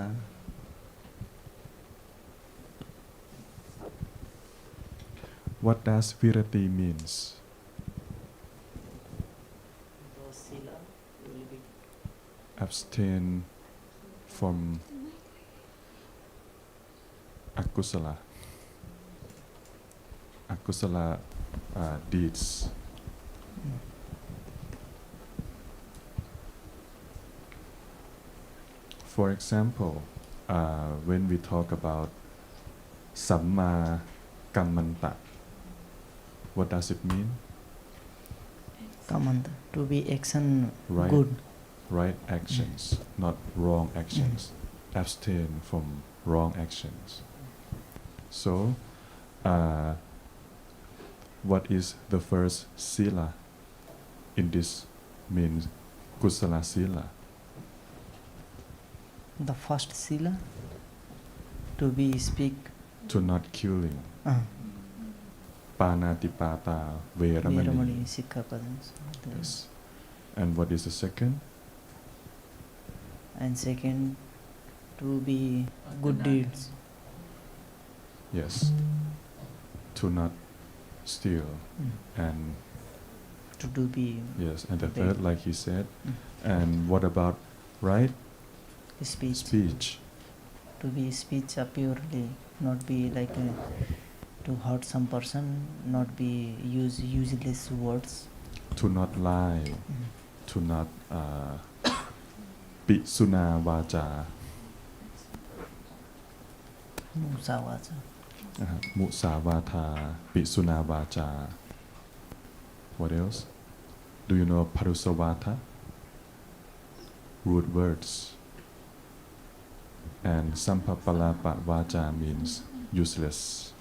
S8: What does virati means? Abstain from akusala deeds. For example, when we talk about samma kammanta, what does it mean?
S3: Kammanta, to be action
S8: Right.
S3: good.
S8: Right actions, not wrong actions. Abstain from wrong actions. So, what is the first sila in this means kusala sila?
S3: The first sila, to be speak.
S8: To not killing. Panatipata veramani.
S3: Veramani sikkapadam.
S8: Yes. And what is the second?
S3: And second, to be good deeds.
S8: Yes. To not steal. And
S3: To do be.
S8: yes, and the third, like he said. And what about right
S3: Speech. To be speech purely, not be like to hurt some person, not be use useless words.
S8: To not lie. To not pisuna vaja.
S3: Musavacha.
S8: Musavata, pisuna vaja. What else? Do you know parusavata? Rude words. And sampapalapa vaja means useless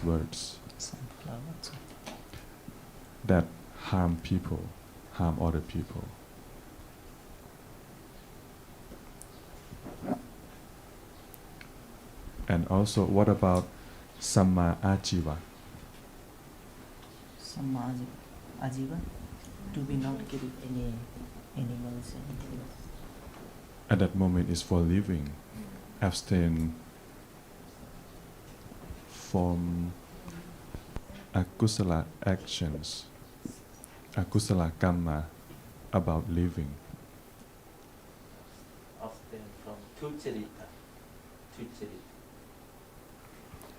S8: words that harm people, harm other people. And also, what about Samma Ajiva?
S3: Samma ajiva, to be not kill any animals, anything else.
S8: At that moment is for living. Abstain from akusala actions, akusala kamma about living.
S5: Abstain from tucharita.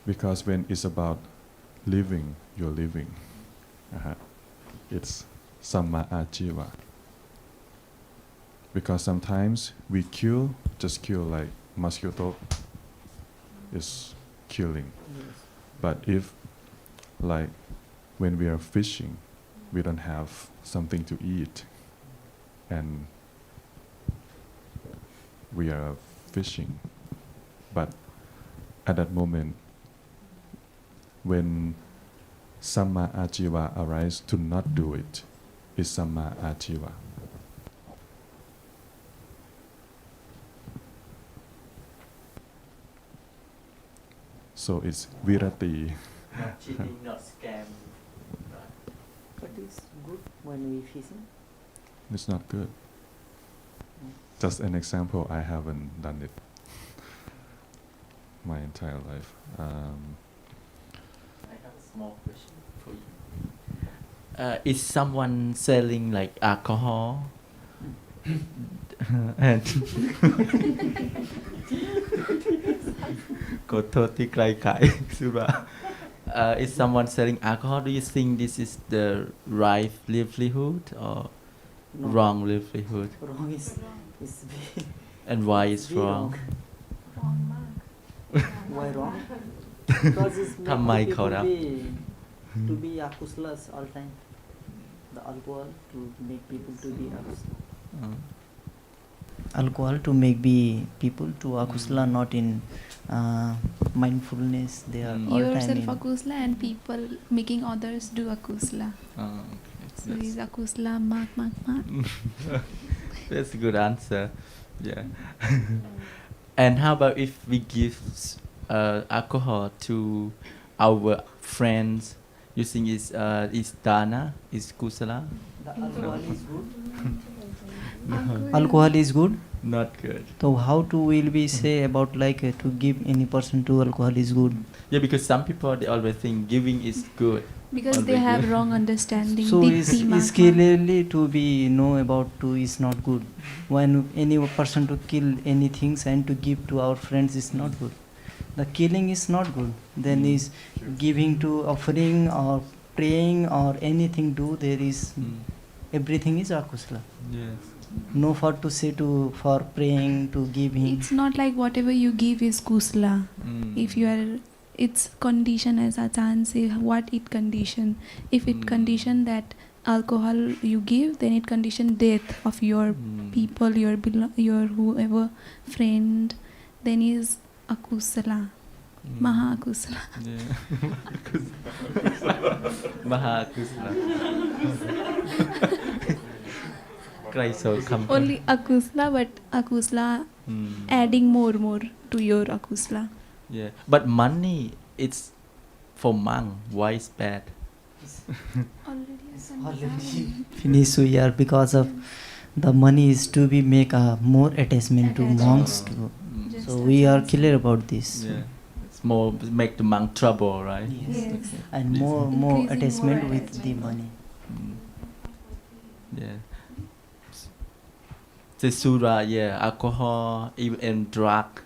S8: Because when it's about living, you're living. It's Samma Ajiva. Because sometimes we just kill like mosquito is killing.
S3: Yes.
S8: But if, like, when we are fishing, we don't have something to eat, and we are fishing, but at that moment, when Samma Ajiva arises to not do it, is Samma Ajiva. So it's virati.
S5: Not cheating, not scam.
S3: But it's good when we fishing.
S8: It's not good. Just an example, I haven't done it my entire life.
S5: I have a small question for you. Is someone selling like alcohol? And is someone selling alcohol? Do you think this is the right livelihood or
S3: No.
S5: wrong livelihood?
S3: Wrong is
S5: And why is
S3: be
S5: wrong?
S3: Why wrong? Because it's
S5: ทำไม
S3: make
S5: เขา
S3: people
S5: รับ
S3: to be akuslas all time. The alcohol to make people to be akusla. Alcohol to make people to akusla, not in mindfulness. They are all time
S6: Yourself
S3: in
S6: akusla and people making others do akusla. So is akusla mark.
S5: That's a good answer. Yeah. And how about if we give alcohol to our friends? You think is dana, is kusala?
S3: The alcohol is good. Alcohol is good.
S5: Not good.
S3: So how to will we say about like to give any person to alcohol is good?
S5: Yeah, because some people they always think giving is good.
S6: Because they
S5: Always
S6: have
S5: good.
S6: wrong understanding.
S3: So
S6: Dipti
S3: is
S6: mark.
S3: clearly to be know about to is not good. When any person to kill any things and to give to our friends is not good. The killing is not good. Then is giving to offering or praying or anything do there is everything is akusala.
S5: Yes.
S3: No for to say to for praying to giving.
S6: It's not like whatever you give is kusla. If you are, it's condition as Achan say what it condition. If it condition that alcohol you give, then it condition death of your people, your whoever friend, then is akusala. Maha akusala.
S5: Yeah. Maha kusala.
S6: Only akusla, but akusla adding more to your akusla.
S5: Yeah, but money it's for monk. Why is bad?
S3: Already finished we are because of the money is to be make a more attachment to monks too. So we are clear about this.
S5: Yeah, it's more make the monk trouble, right?
S3: Yes. And more
S6: Increasing
S3: attachment
S6: more
S3: with the money.
S5: Yeah. The sura, yeah, alcohol, even and drug.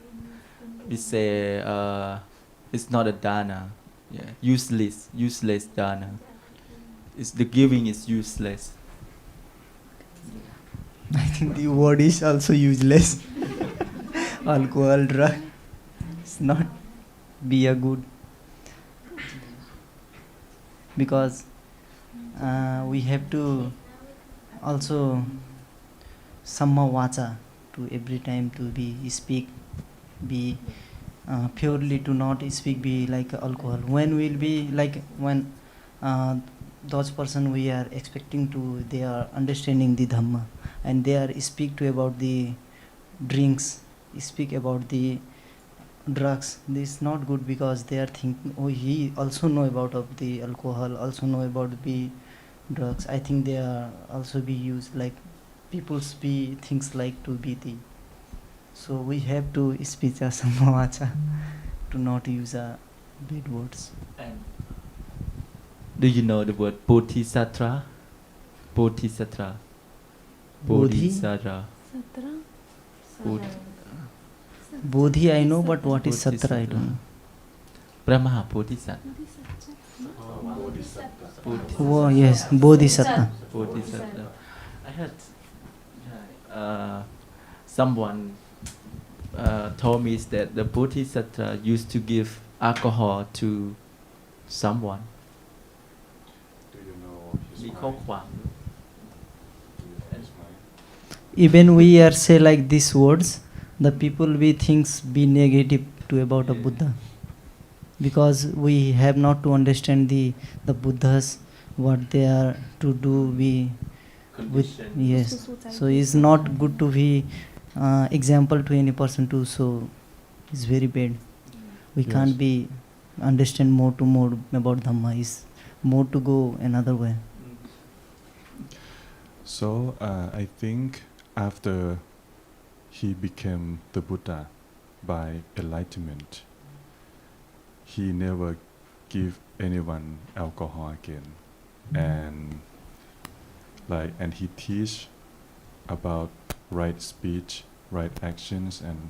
S5: We say it's not a dana. Yeah, useless dana. It's the giving is useless.
S3: I think the word is also useless. Alcohol, drug. It's not be a good. Because we have to also samma vacha to every time to be speak, be purely to not speak, be like alcohol. When will be like when those person we are expecting to they are understanding the Dhamma and they are speak to about the drinks, speak about the drugs, this is not good because they are thinking, oh, he also know about of the alcohol, also know about the drugs. I think they are also be used like people's be things like to be the. So we have to speak as a mamacha to not use bad words.
S5: And do you know the word bodhisattva? Bodhisattva.
S3: Bodhi?
S5: Bodhisattva.
S6: Satra?
S5: Bodhi.
S3: Bodhi I know, but what is Satra I don't know.
S5: Brahma Bodhisattva.
S3: Oh yes, Bodhisattva.
S5: Bodhisattva. I heard someone told me that the Bodhisattva used to give alcohol to someone.
S8: Do you know his mind?
S3: Even we are say like these words, the people we thinks be negative to about a Buddha, because we have not to understand the Buddhas what they are to do with yes. So it's not good to be example to any person too. So it's very bad. We can't be understand more about Dhamma. Is more to go another way.
S8: So I think after he became the Buddha by enlightenment, he never give anyone alcohol again, and he teach about right speech, right actions, and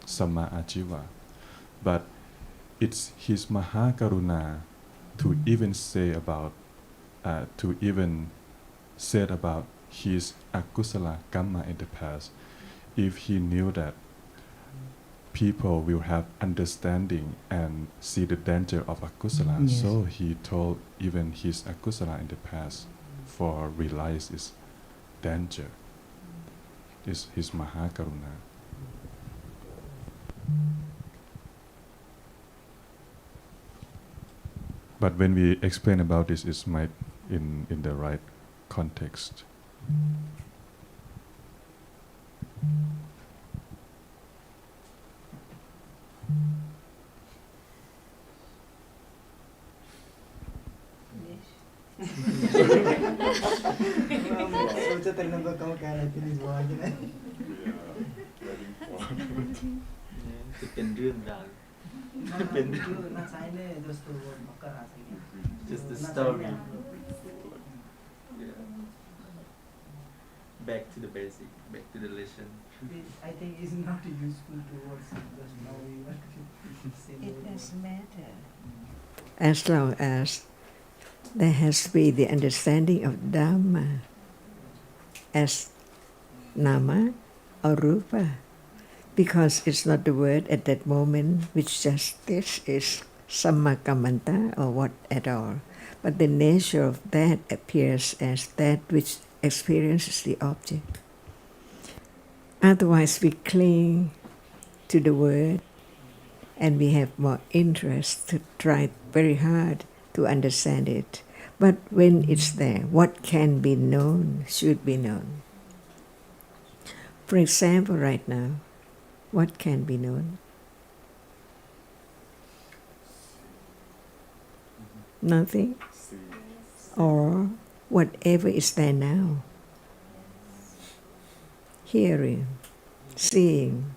S8: samma ajiva. But it's his mahakaruna to even say about said about his akusala kamma in the past. If he knew that people will have understanding and see the danger of akusala,
S3: Yes.
S8: so he told even his akusala in the past for realize its danger. Is his mahakaruna. But when we explain about this, it's might in the right context.
S5: Just the story. Back to the basic, back to the lesson.
S3: I think it's not useful towards just now.
S1: It doesn't matter. As long as there has to be the understanding of Dhamma as nama or rupa, because it's not the word at that moment which just this is sammakamanta or what at all, but the nature of that appears as that which experiences the object. Otherwise we cling to the word and we have more interest to try very hard to understand it. But when it's there, what can be known should be known. For example, right now, what can be known? Nothing? Or whatever is there now. Hearing, seeing,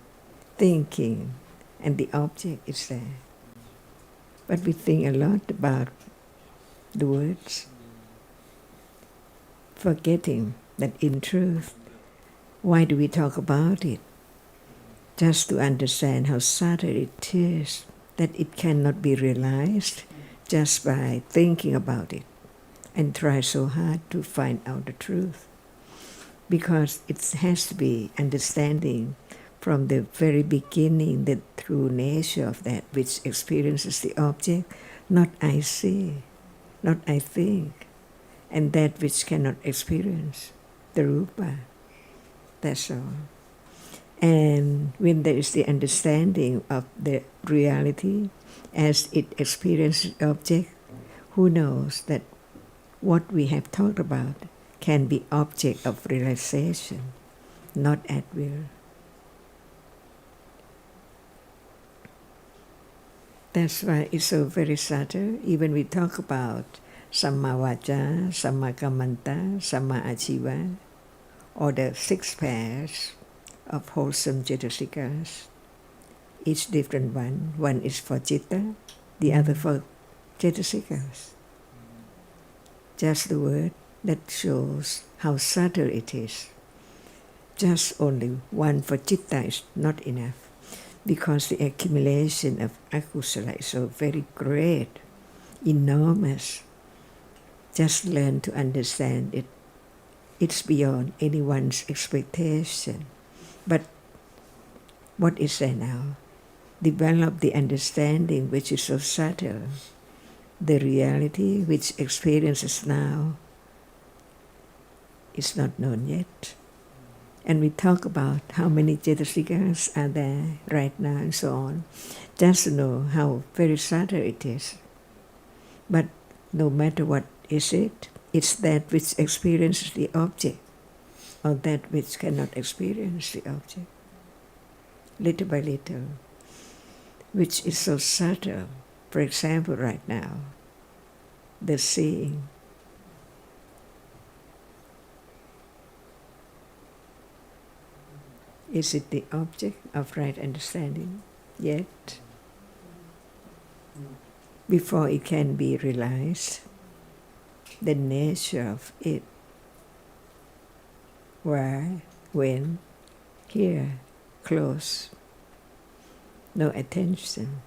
S1: thinking, and the object is there. But we think a lot about the words, forgetting that in truth, why do we talk about it? Just to understand how subtle it is, that it cannot be realized just by thinking about it and try so hard to find out the truth. Because it has to be understanding from the very beginning, the true nature of that which experiences the object, not I see, not I think, and that which cannot experience, the rupa. That's all. And when there is the understanding of the reality as it experiences the object, who knows that what we have talked about can be object of realization, not at will. That's why it's so very subtle. Even we talk about Samma Vaca, Samma Kammanta, Samma Ajiva, or the 6 pairs of wholesome Cetasikas. Each different one. One is for Citta, the other for Cetasikas. Just the word that shows how subtle it is. Just only one for Citta is not enough, because the accumulation of akusala is so very great, enormous. Just learn to understand it. It's beyond anyone's expectation. But what is there now? Develop the understanding which is so subtle. The reality which experiences now is not known yet. And we talk about how many Cetasikas are there right now and so on, just to know how very subtle it is. But no matter what is it, it's that which experiences the object, or that which cannot experience the object, little by little, which is so subtle. For example, right now, the seeing. Is it the object of right understanding yet? Before it can be realized, the nature of it, where, when, here, close, no attention,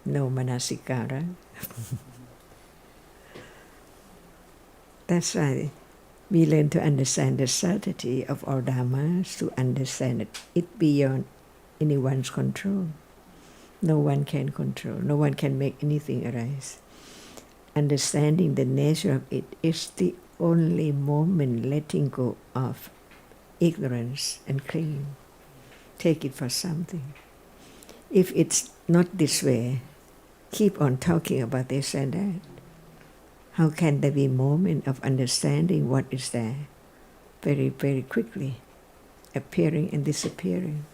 S1: no manasikara. That's why we learn to understand the subtlety of our Dhammas, to understand it beyond anyone's control. No one can control, no one can make anything arise. Understanding the nature of it is the only moment letting go of ignorance and clinging. Take it for something. If it's not this way, keep on talking about this and that. How can there be a moment of understanding what is there very, very quickly, appearing and disappearing?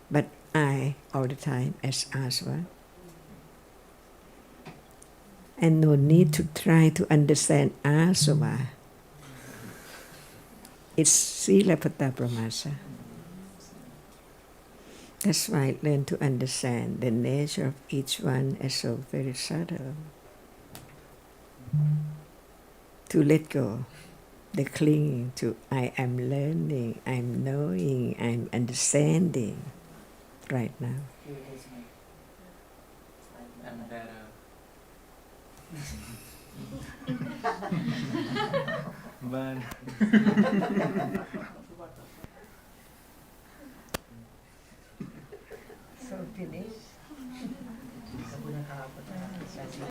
S1: But I, all the time, as asva. And no need to try to understand asava. It's silapata pramasa. That's why I learn to understand the nature of each one as so very subtle. To let go, the clinging to I am learning, I'm knowing, I'm understanding right now.
S5: I'm better. Man.